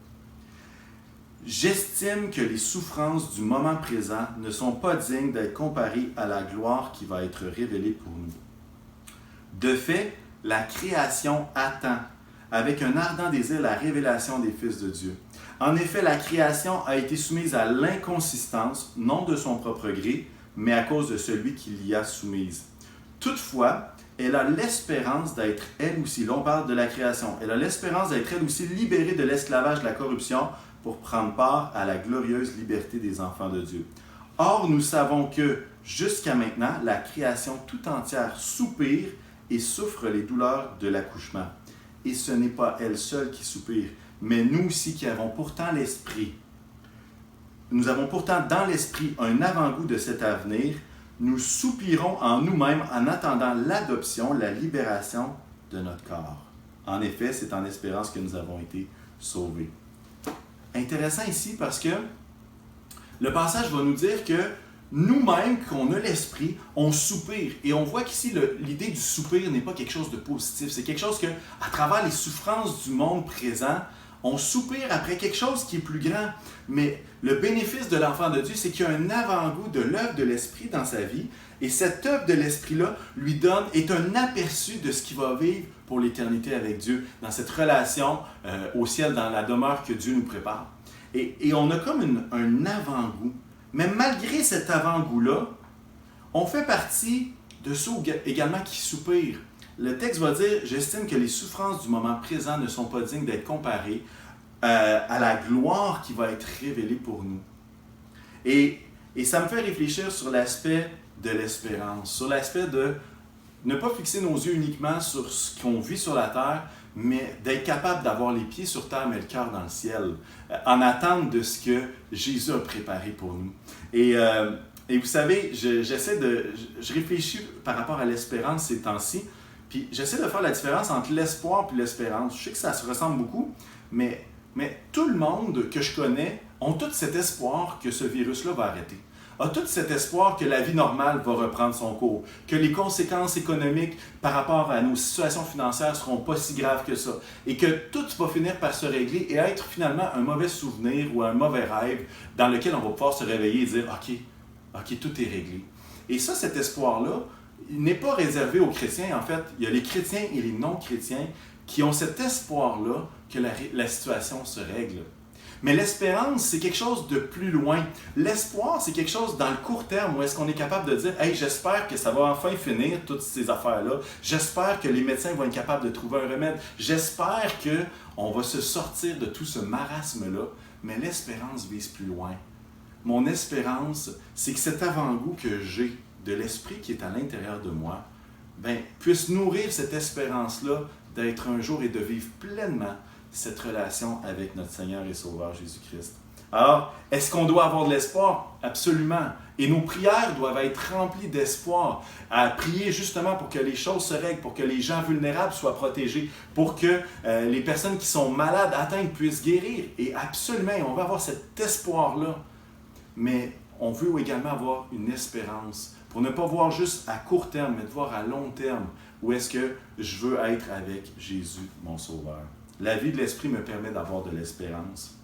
J'estime que les souffrances du moment présent ne sont pas dignes d'être comparées à la gloire qui va être révélée pour nous. De fait, la création attend, avec un ardent désir, la révélation des fils de Dieu. En effet, la création a été soumise à l'inconsistance, non de son propre gré, mais à cause de celui qui l'y a soumise. Toutefois, elle a l'espérance d'être elle aussi, là on parle de la création, elle a l'espérance d'être elle aussi libérée de l'esclavage de la corruption pour prendre part à la glorieuse liberté des enfants de Dieu. Or, nous savons que, jusqu'à maintenant, la création tout entière soupire et souffre les douleurs de l'accouchement. Et ce n'est pas elle seule qui soupire, mais nous aussi qui avons pourtant l'esprit. Nous avons pourtant dans l'esprit un avant-goût de cet avenir. Nous soupirons en nous-mêmes en attendant l'adoption, la libération de notre corps. En effet, c'est en espérance que nous avons été sauvés. Intéressant ici parce que le passage va nous dire que nous-mêmes, qu'on a l'esprit, on soupire. Et on voit qu'ici, l'idée du soupir n'est pas quelque chose de positif. C'est quelque chose que, à travers les souffrances du monde présent, on soupire après quelque chose qui est plus grand. Mais le bénéfice de l'enfant de Dieu, c'est qu'il y a un avant-goût de l'œuvre de l'Esprit dans sa vie. Et cette œuvre de l'Esprit-là est un aperçu de ce qu'il va vivre pour l'éternité avec Dieu, dans cette relation au ciel, dans la demeure que Dieu nous prépare. Et on a comme un avant-goût. Mais malgré cet avant-goût-là, on fait partie de ceux également qui soupirent. Le texte va dire « J'estime que les souffrances du moment présent ne sont pas dignes d'être comparées à la gloire qui va être révélée pour nous. » Et ça me fait réfléchir sur l'aspect de l'espérance, sur l'aspect de ne pas fixer nos yeux uniquement sur ce qu'on vit sur la terre, mais d'être capable d'avoir les pieds sur terre mais le cœur dans le ciel, en attente de ce que Jésus a préparé pour nous. Et vous savez, je réfléchis par rapport à l'espérance ces temps-ci, puis j'essaie de faire la différence entre l'espoir et l'espérance. Je sais que ça se ressemble beaucoup, mais tout le monde que je connais ont tout cet espoir que ce virus-là va arrêter. A tout cet espoir que la vie normale va reprendre son cours, que les conséquences économiques par rapport à nos situations financières ne seront pas si graves que ça, et que tout va finir par se régler et être finalement un mauvais souvenir ou un mauvais rêve dans lequel on va pouvoir se réveiller et dire « OK, tout est réglé ». Et ça, cet espoir-là, il n'est pas réservé aux chrétiens. En fait, il y a les chrétiens et les non-chrétiens qui ont cet espoir-là que la situation se règle. Mais l'espérance, c'est quelque chose de plus loin. L'espoir, c'est quelque chose dans le court terme où est-ce qu'on est capable de dire « Hey, j'espère que ça va enfin finir, toutes ces affaires-là. J'espère que les médecins vont être capables de trouver un remède. J'espère qu'on va se sortir de tout ce marasme-là. » Mais l'espérance vise plus loin. Mon espérance, c'est que cet avant-goût que j'ai de l'esprit qui est à l'intérieur de moi, puisse nourrir cette espérance-là d'être un jour et de vivre pleinement cette relation avec notre Seigneur et Sauveur Jésus-Christ. Alors, est-ce qu'on doit avoir de l'espoir? Absolument. Et nos prières doivent être remplies d'espoir, à prier justement pour que les choses se règlent, pour que les gens vulnérables soient protégés, pour que les personnes qui sont malades, atteintes, puissent guérir. Et absolument, on veut avoir cet espoir-là. Mais on veut également avoir une espérance, pour ne pas voir juste à court terme, mais de voir à long terme, où est-ce que je veux être avec Jésus, mon Sauveur. La vie de l'Esprit me permet d'avoir de l'espérance.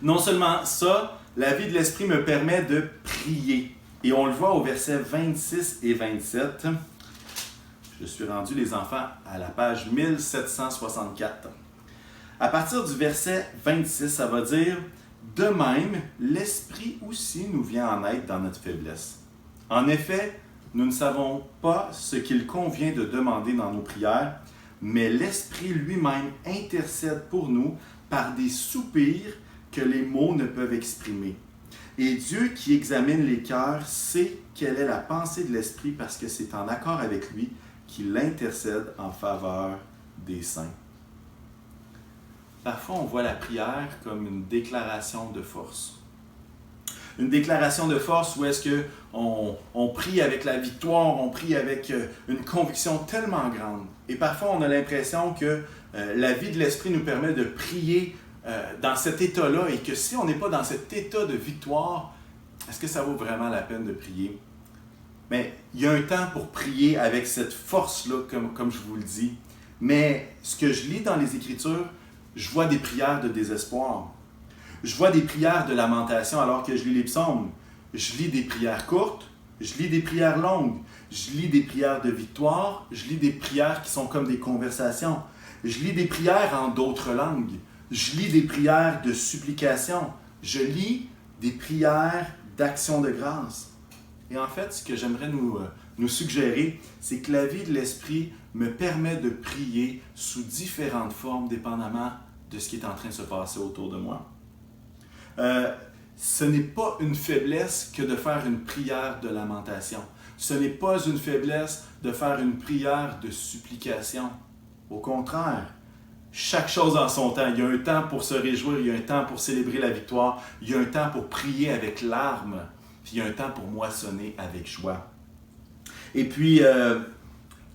Non seulement ça, la vie de l'Esprit me permet de prier. Et on le voit au verset 26 et 27. Je suis rendu, les enfants, à la page 1764. À partir du verset 26, ça va dire « De même, l'Esprit aussi nous vient en aide dans notre faiblesse. En effet, nous ne savons pas ce qu'il convient de demander dans nos prières, mais l'Esprit lui-même intercède pour nous par des soupirs que les mots ne peuvent exprimer. Et Dieu qui examine les cœurs sait quelle est la pensée de l'Esprit parce que c'est en accord avec lui qu'il intercède en faveur des saints. Parfois, on voit la prière comme une déclaration de force. Une déclaration de force où est-ce qu'on prie avec la victoire, on prie avec une conviction tellement grande. Et parfois, on a l'impression que la vie de l'Esprit nous permet de prier dans cet état-là et que si on n'est pas dans cet état de victoire, est-ce que ça vaut vraiment la peine de prier? Mais il y a un temps pour prier avec cette force-là, comme je vous le dis. Mais ce que je lis dans les Écritures, je vois des prières de désespoir. Je vois des prières de lamentation alors que je lis les psaumes. Je lis des prières courtes, je lis des prières longues, je lis des prières de victoire, je lis des prières qui sont comme des conversations. Je lis des prières en d'autres langues. Je lis des prières de supplication. Je lis des prières d'action de grâce. Et en fait, ce que j'aimerais nous suggérer, c'est que la vie de l'Esprit me permet de prier sous différentes formes, dépendamment de ce qui est en train de se passer autour de moi. Ce n'est pas une faiblesse que de faire une prière de lamentation. Ce n'est pas une faiblesse de faire une prière de supplication. Au contraire, chaque chose en son temps. Il y a un temps pour se réjouir, il y a un temps pour célébrer la victoire, il y a un temps pour prier avec larmes, puis il y a un temps pour moissonner avec joie. Et puis,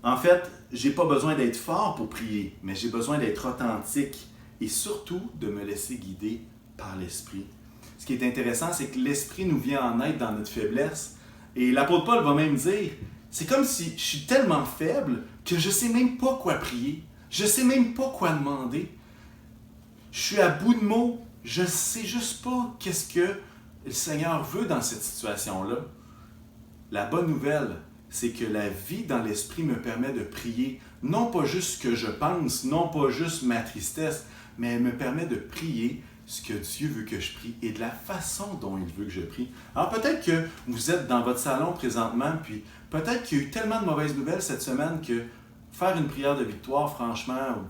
en fait, j'ai pas besoin d'être fort pour prier, mais j'ai besoin d'être authentique et surtout de me laisser guider par l'Esprit. Ce qui est intéressant, c'est que l'Esprit nous vient en aide dans notre faiblesse. Et l'apôtre Paul va même dire, c'est comme si je suis tellement faible que je ne sais même pas quoi prier. Je ne sais même pas quoi demander. Je suis à bout de mots. Je ne sais juste pas qu'est-ce que le Seigneur veut dans cette situation-là. La bonne nouvelle, c'est que la vie dans l'Esprit me permet de prier, non pas juste ce que je pense, non pas juste ma tristesse, mais elle me permet de prier ce que Dieu veut que je prie et de la façon dont il veut que je prie. Alors peut-être que vous êtes dans votre salon présentement, puis peut-être qu'il y a eu tellement de mauvaises nouvelles cette semaine que faire une prière de victoire, franchement,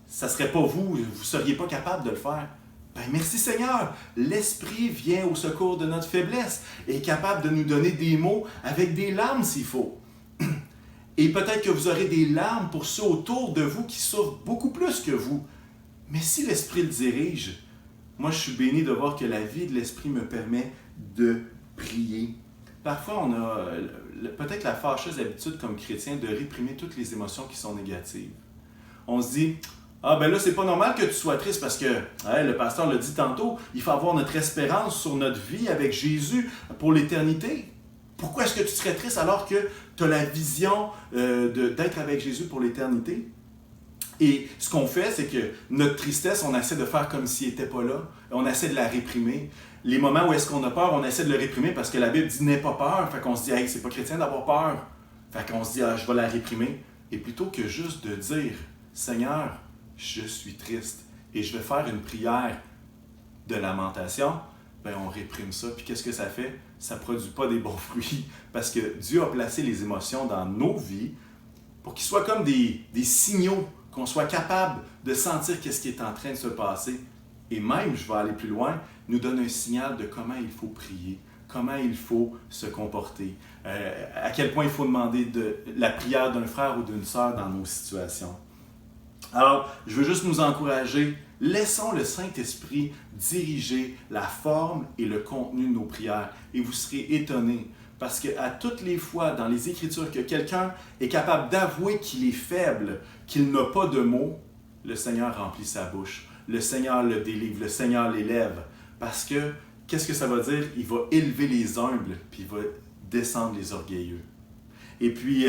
ça ne serait pas vous ne seriez pas capable de le faire. Ben merci Seigneur, l'Esprit vient au secours de notre faiblesse et est capable de nous donner des mots avec des larmes s'il faut. Et peut-être que vous aurez des larmes pour ceux autour de vous qui souffrent beaucoup plus que vous. Mais si l'Esprit le dirige, moi je suis béni de voir que la vie de l'Esprit me permet de prier. Parfois, on a peut-être la fâcheuse habitude comme chrétien de réprimer toutes les émotions qui sont négatives. On se dit, ah ben là, c'est pas normal que tu sois triste parce que, le pasteur l'a dit tantôt, il faut avoir notre espérance sur notre vie avec Jésus pour l'éternité. Pourquoi est-ce que tu serais triste alors que tu as la vision d'être avec Jésus pour l'éternité? Et ce qu'on fait, c'est que notre tristesse, on essaie de faire comme s'il n'était pas là. On essaie de la réprimer. Les moments où est-ce qu'on a peur, on essaie de le réprimer parce que la Bible dit « n'aie pas peur ». Fait qu'on se dit « hey, c'est pas chrétien d'avoir peur ». Fait qu'on se dit « ah, je vais la réprimer ». Et plutôt que juste de dire « Seigneur, je suis triste et je vais faire une prière de lamentation », ben on réprime ça. Puis qu'est-ce que ça fait? Ça ne produit pas des bons fruits parce que Dieu a placé les émotions dans nos vies pour qu'ils soient comme des signaux, qu'on soit capable de sentir qu'est-ce qui est en train de se passer. Et même, je vais aller plus loin, nous donne un signal de comment il faut prier, comment il faut se comporter, à quel point il faut demander la prière d'un frère ou d'une sœur dans nos situations. Alors, je veux juste nous encourager, laissons le Saint-Esprit diriger la forme et le contenu de nos prières. Et vous serez étonnés, parce qu'à toutes les fois dans les Écritures que quelqu'un est capable d'avouer qu'il est faible, qu'il n'a pas de mots, le Seigneur remplit sa bouche. Le Seigneur le délivre, le Seigneur l'élève. Parce que, qu'est-ce que ça va dire? Il va élever les humbles, puis il va descendre les orgueilleux. Et puis,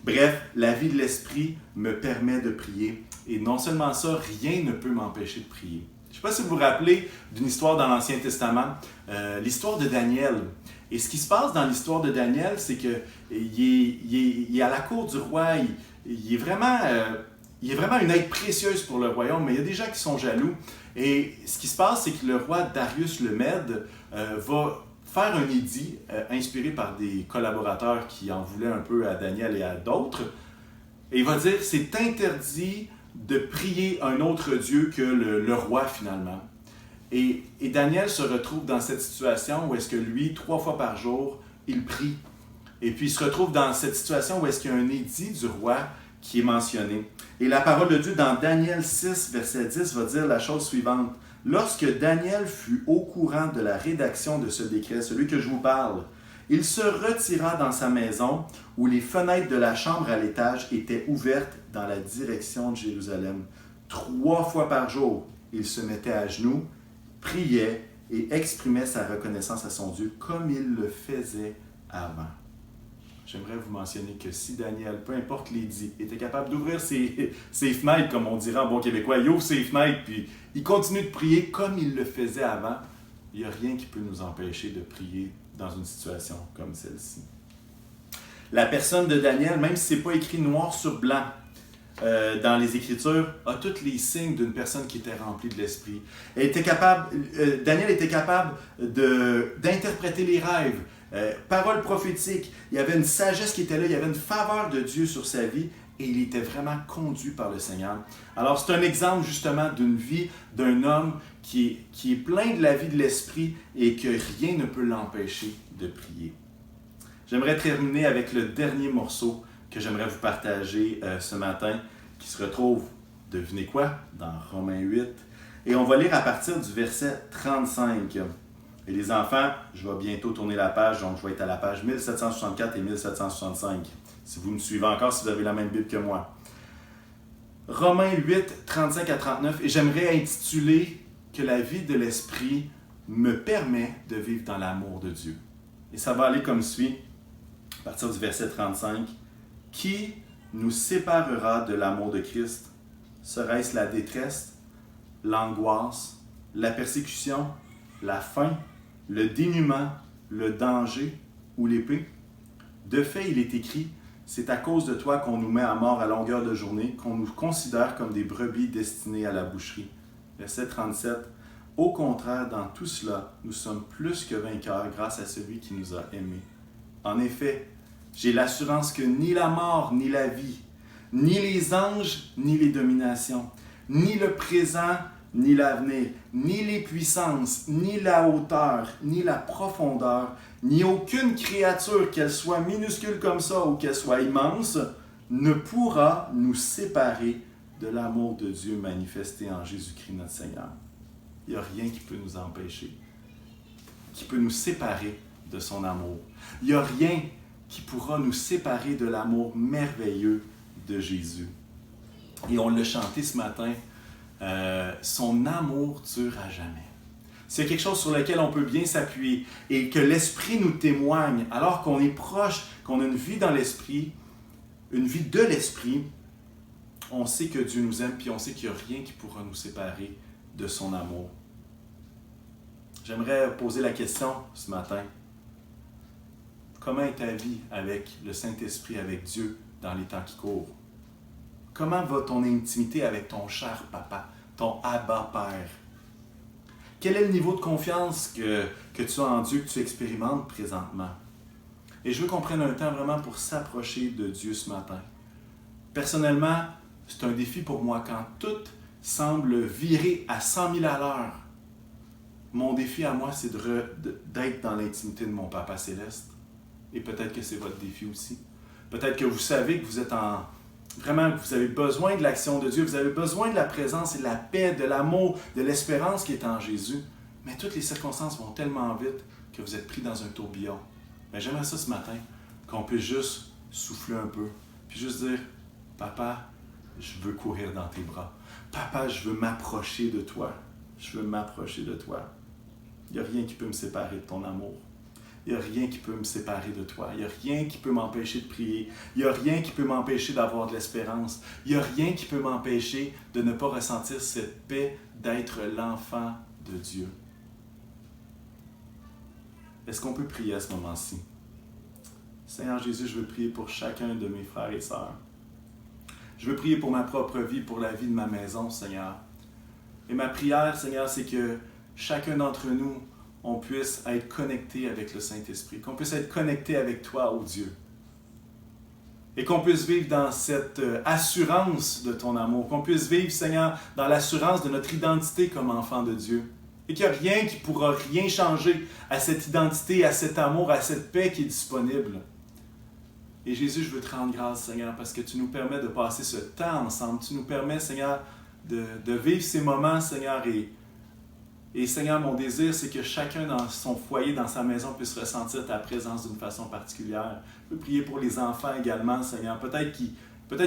bref, la vie de l'Esprit me permet de prier. Et non seulement ça, rien ne peut m'empêcher de prier. Je ne sais pas si vous vous rappelez d'une histoire dans l'Ancien Testament, l'histoire de Daniel. Et ce qui se passe dans l'histoire de Daniel, c'est qu'il est à la cour du roi, il est vraiment une aide précieuse pour le royaume, mais il y a des gens qui sont jaloux. Et ce qui se passe, c'est que le roi Darius le Mède va faire un édit inspiré par des collaborateurs qui en voulaient un peu à Daniel et à d'autres. Et il va dire, c'est interdit de prier un autre Dieu que le roi finalement. Et Daniel se retrouve dans cette situation où est-ce que lui, 3 fois par jour, il prie. Et puis il se retrouve dans cette situation où est-ce qu'il y a un édit du roi qui est mentionné. Et la parole de Dieu dans Daniel 6, verset 10 va dire la chose suivante. Lorsque Daniel fut au courant de la rédaction de ce décret, celui que je vous parle, il se retira dans sa maison où les fenêtres de la chambre à l'étage étaient ouvertes dans la direction de Jérusalem. 3 fois par jour, il se mettait à genoux, priait et exprimait sa reconnaissance à son Dieu comme il le faisait avant. J'aimerais vous mentionner que si Daniel, peu importe l'édit, était capable d'ouvrir ses fenêtres, comme on dirait en bon québécois, il ouvre ses fenêtres puis il continue de prier comme il le faisait avant, il n'y a rien qui peut nous empêcher de prier dans une situation comme celle-ci. La personne de Daniel, même si ce n'est pas écrit noir sur blanc dans les Écritures, a tous les signes d'une personne qui était remplie de l'Esprit. Daniel était capable d'interpréter les rêves, paroles prophétiques. Il y avait une sagesse qui était là, il y avait une faveur de Dieu sur sa vie et il était vraiment conduit par le Seigneur. Alors c'est un exemple justement d'une vie d'un homme qui est plein de la vie de l'Esprit et que rien ne peut l'empêcher de prier. J'aimerais terminer avec le dernier morceau que j'aimerais vous partager ce matin, qui se retrouve, devinez quoi, dans Romains 8. Et on va lire à partir du verset 35. Et les enfants, je vais bientôt tourner la page, donc je vais être à la page 1764 et 1765. Si vous me suivez encore, si vous avez la même Bible que moi. Romains 8, 35 à 39, et j'aimerais intituler que la vie de l'Esprit me permet de vivre dans l'amour de Dieu. Et ça va aller comme suit, à partir du verset 35. Qui nous séparera de l'amour de Christ? Serait-ce la détresse, l'angoisse, la persécution, la faim, le dénuement, le danger ou l'épée? De fait, il est écrit, c'est à cause de toi qu'on nous met à mort à longueur de journée, qu'on nous considère comme des brebis destinées à la boucherie. Verset 37. Au contraire, dans tout cela, nous sommes plus que vainqueurs grâce à celui qui nous a aimés. En effet, j'ai l'assurance que ni la mort, ni la vie, ni les anges, ni les dominations, ni le présent, ni l'avenir, ni les puissances, ni la hauteur, ni la profondeur, ni aucune créature, qu'elle soit minuscule comme ça ou qu'elle soit immense, ne pourra nous séparer de l'amour de Dieu manifesté en Jésus-Christ notre Seigneur. Il n'y a rien qui peut nous empêcher, qui peut nous séparer de son amour. Il n'y a rien qui pourra nous séparer de l'amour merveilleux de Jésus. Et on l'a chanté ce matin, son amour dure à jamais. C'est quelque chose sur lequel on peut bien s'appuyer et que l'Esprit nous témoigne, alors qu'on est proche, qu'on a une vie dans l'Esprit, une vie de l'Esprit, on sait que Dieu nous aime, puis on sait qu'il n'y a rien qui pourra nous séparer de son amour. J'aimerais poser la question ce matin. Comment est ta vie avec le Saint-Esprit, avec Dieu, dans les temps qui courent? Comment va ton intimité avec ton cher papa, ton Abba Père? Quel est le niveau de confiance que tu as en Dieu, que tu expérimentes présentement? Et je veux qu'on prenne un temps vraiment pour s'approcher de Dieu ce matin. Personnellement, c'est un défi pour moi quand tout semble virer à 100 000 à l'heure. Mon défi à moi, c'est d'être dans l'intimité de mon Papa Céleste. Et peut-être que c'est votre défi aussi. Peut-être que vous savez que vous êtes vraiment, que vous avez besoin de l'action de Dieu, vous avez besoin de la présence et de la paix, de l'amour, de l'espérance qui est en Jésus. Mais toutes les circonstances vont tellement vite que vous êtes pris dans un tourbillon. Mais j'aimerais ça ce matin, qu'on puisse juste souffler un peu, puis juste dire, « Papa, je veux courir dans tes bras. Papa, je veux m'approcher de toi. Je veux m'approcher de toi. » Il n'y a rien qui peut me séparer de ton amour. Il n'y a rien qui peut me séparer de toi. Il n'y a rien qui peut m'empêcher de prier. Il n'y a rien qui peut m'empêcher d'avoir de l'espérance. Il n'y a rien qui peut m'empêcher de ne pas ressentir cette paix d'être l'enfant de Dieu. Est-ce qu'on peut prier à ce moment-ci? Seigneur Jésus, je veux prier pour chacun de mes frères et sœurs. Je veux prier pour ma propre vie, pour la vie de ma maison, Seigneur. Et ma prière, Seigneur, c'est que chacun d'entre nous, on puisse être connecté avec le Saint-Esprit, qu'on puisse être connecté avec toi, ô Dieu. Et qu'on puisse vivre dans cette assurance de ton amour, qu'on puisse vivre, Seigneur, dans l'assurance de notre identité comme enfant de Dieu. et qu'il n'y a rien qui pourra rien changer à cette identité, à cet amour, à cette paix qui est disponible. Et Jésus, je veux te rendre grâce, Seigneur, parce que tu nous permets de passer ce temps ensemble. Tu nous permets, Seigneur, de vivre ces moments, Seigneur. Et Seigneur, mon désir, c'est que chacun dans son foyer, dans sa maison, puisse ressentir ta présence d'une façon particulière. Je veux prier pour les enfants également, Seigneur. Peut-être qu'ils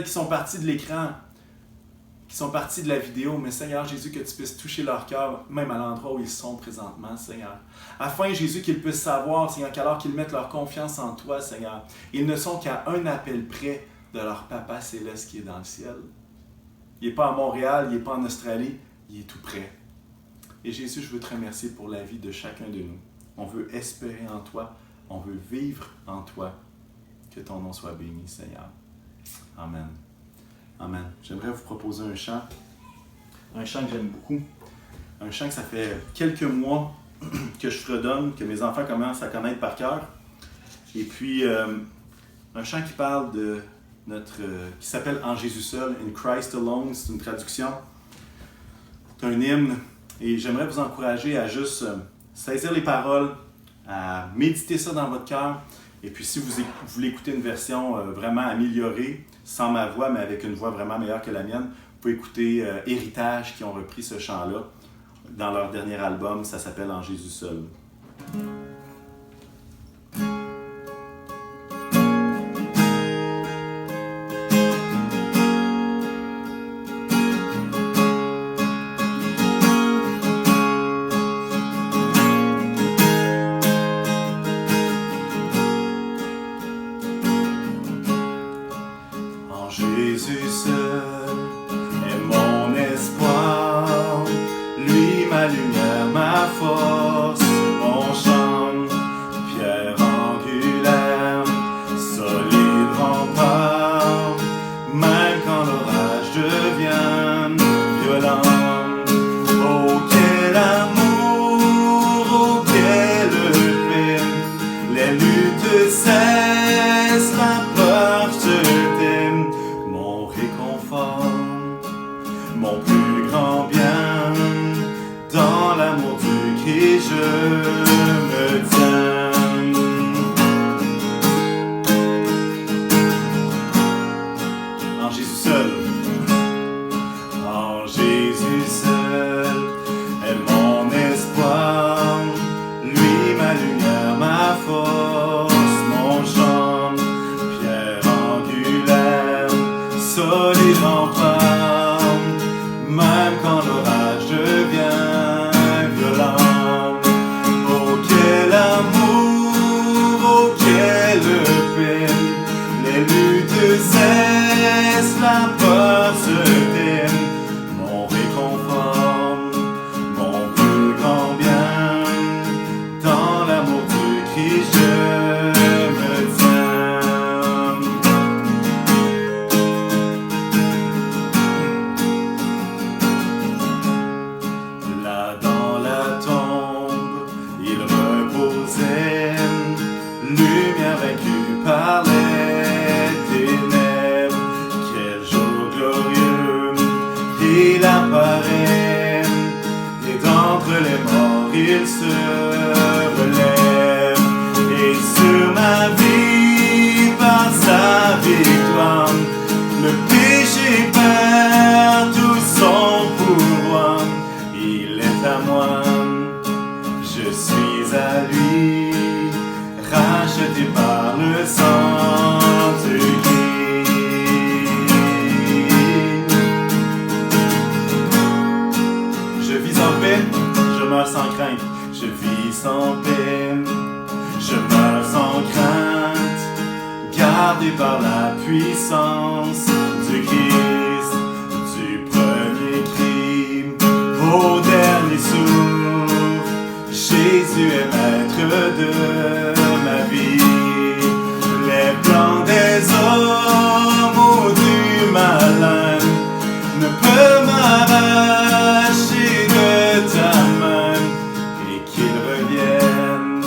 sont partis de l'écran, qui sont partis de la vidéo, mais Seigneur Jésus, que tu puisses toucher leur cœur, même à l'endroit où ils sont présentement, Seigneur. Afin, Jésus, qu'ils puissent savoir, Seigneur, qu'alors qu'ils mettent leur confiance en toi, Seigneur, ils ne sont qu'à un appel près de leur Papa céleste qui est dans le ciel. Il n'est pas à Montréal, il n'est pas en Australie, il est tout près. Et Jésus, je veux te remercier pour la vie de chacun de nous. On veut espérer en toi, on veut vivre en toi. Que ton nom soit béni, Seigneur. Amen. Amen. J'aimerais vous proposer un chant que j'aime beaucoup. Un chant que ça fait quelques mois que je fredonne, que mes enfants commencent à connaître par cœur. Et puis, un chant qui parle de qui s'appelle « En Jésus seul »,« In Christ Alone », c'est une traduction. C'est un hymne. Et j'aimerais vous encourager à juste saisir les paroles, à méditer ça dans votre cœur. Et puis, si vous voulez écouter une version vraiment améliorée, sans ma voix, mais avec une voix vraiment meilleure que la mienne, vous pouvez écouter Héritage, qui ont repris ce chant-là dans leur dernier album. Ça s'appelle « En Jésus seul ». Jésus seul est mon espoir, lui ma lumière, ma force, mon champ, pierre angulaire, solide rempart, même quand l'orage devient violent. Oh quel amour, oh quelle paix, les luttes cessent, la peur se tait. Mon plus grand bien, dans l'amour du Christ je me tiens. En Jésus seul, en Jésus seul est mon espoir, lui ma lumière, ma force, mon champ, pierre angulaire, solide rempart. Même quand l'orage devient violent. Oh quel amour, oh quelle paix, les luttes cessent, la peur se tait. Mon réconfort, mon plus grand bien, dans l'amour du Christ je me tiens. Lumière vaincue par les ténèbres, quel jour glorieux, il apparaît, et d'entre les morts il se relève, et sur ma vie, par sa victoire, le péché perd tout son pouvoir, il est à moi, je suis à lui. Racheté par le sang du Christ. Je vis en paix, je meurs sans crainte. Je vis sans paix, je meurs sans crainte. Gardé par la puissance du Christ, du premier cri au dernier souffle. Jésus est maître de ma vie. Les plans des hommes ou du malin ne peuvent m'arracher de ta main, et qu'ils reviennent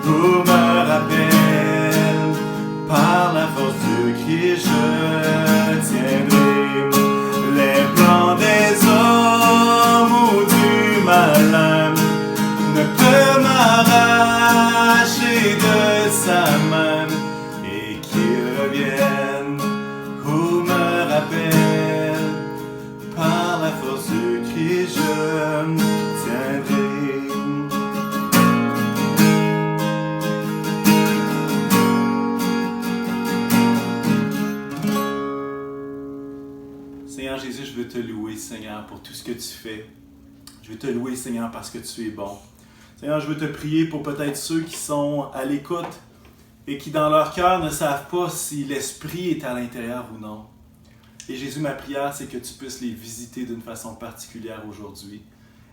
pour me rappeler par la force du Christ je sur ce qui je tiendrai. Seigneur Jésus, je veux te louer, Seigneur, pour tout ce que tu fais. Je veux te louer, Seigneur, parce que tu es bon. Seigneur, je veux te prier pour peut-être ceux qui sont à l'écoute et qui, dans leur cœur, ne savent pas si l'Esprit est à l'intérieur ou non. Et Jésus, ma prière, c'est que tu puisses les visiter d'une façon particulière aujourd'hui.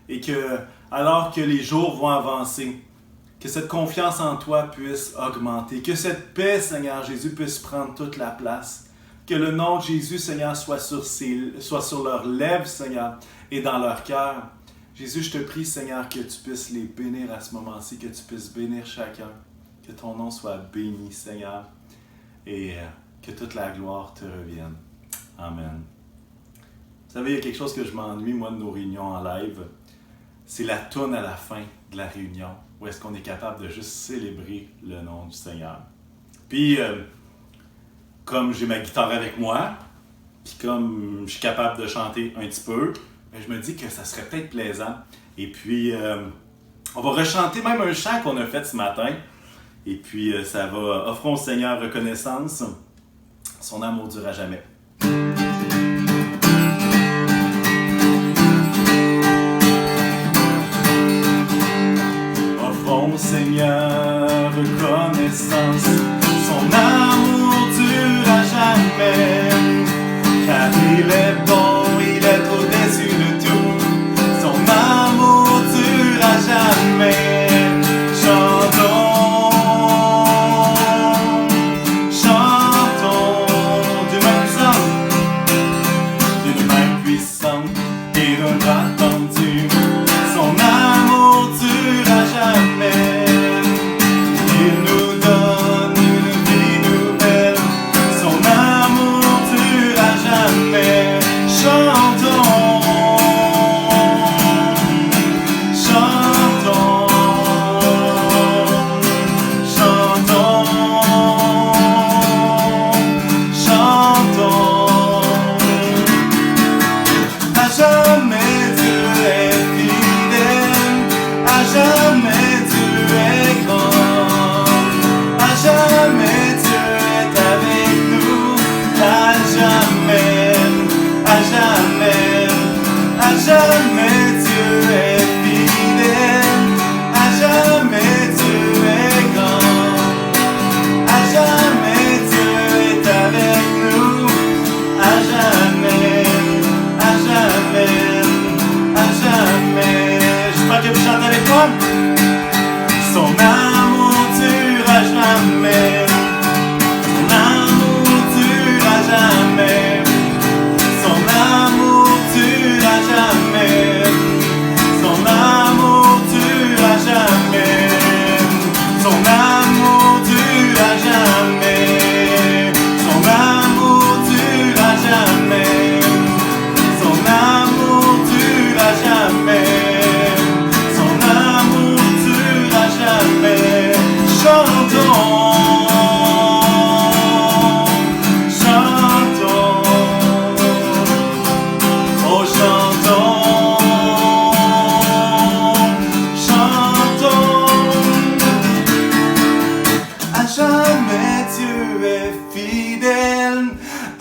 Et que, alors que les jours vont avancer, que cette confiance en toi puisse augmenter. Que cette paix, Seigneur Jésus, puisse prendre toute la place. Que le nom de Jésus, Seigneur, soit sur leurs lèvres, Seigneur, et dans leur cœur. Jésus, je te prie, Seigneur, que tu puisses les bénir à ce moment-ci, que tu puisses bénir chacun. Que ton nom soit béni, Seigneur, et que toute la gloire te revienne. Amen. Vous savez, il y a quelque chose que je m'ennuie, moi, de nos réunions en live. C'est la toune à la fin de la réunion, où est-ce qu'on est capable de juste célébrer le nom du Seigneur. Puis, comme j'ai ma guitare avec moi, puis comme je suis capable de chanter un petit peu, je me dis que ça serait peut-être plaisant. Et puis, on va rechanter même un chant qu'on a fait ce matin. Et puis, ça va offrons au Seigneur reconnaissance. Son amour durera jamais. Offrons au Seigneur reconnaissance. Son amour durera jamais. Car il est bon, il est au-dessus de tout. Son amour durera jamais.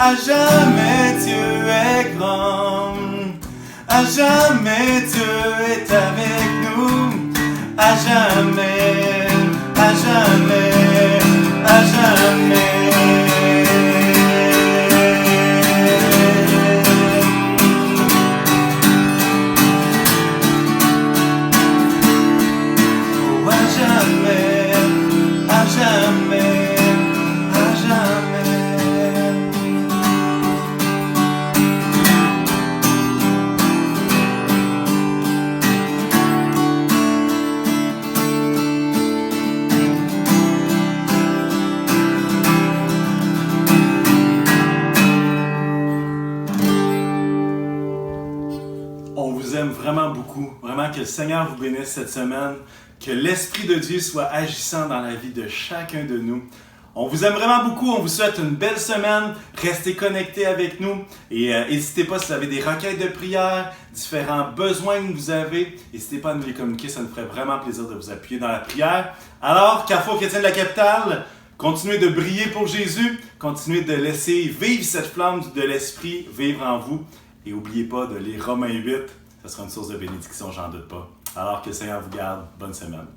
À jamais Dieu est grand. À jamais Dieu est avec nous. À jamais, à jamais, à jamais. Oh, à jamais, à jamais, à jamais. Vraiment beaucoup, vraiment que le Seigneur vous bénisse cette semaine, que l'Esprit de Dieu soit agissant dans la vie de chacun de nous. On vous aime vraiment beaucoup, on vous souhaite une belle semaine, restez connectés avec nous et n'hésitez pas si vous avez des requêtes de prière, différents besoins que vous avez, n'hésitez pas à nous les communiquer, ça nous ferait vraiment plaisir de vous appuyer dans la prière. Alors, Carrefour Chrétien de la Capitale, continuez de briller pour Jésus, continuez de laisser vivre cette flamme de l'Esprit, vivre en vous et n'oubliez pas de lire Romains 8, ça sera une source de bénédiction, j'en doute pas. Alors que le Seigneur vous garde, bonne semaine.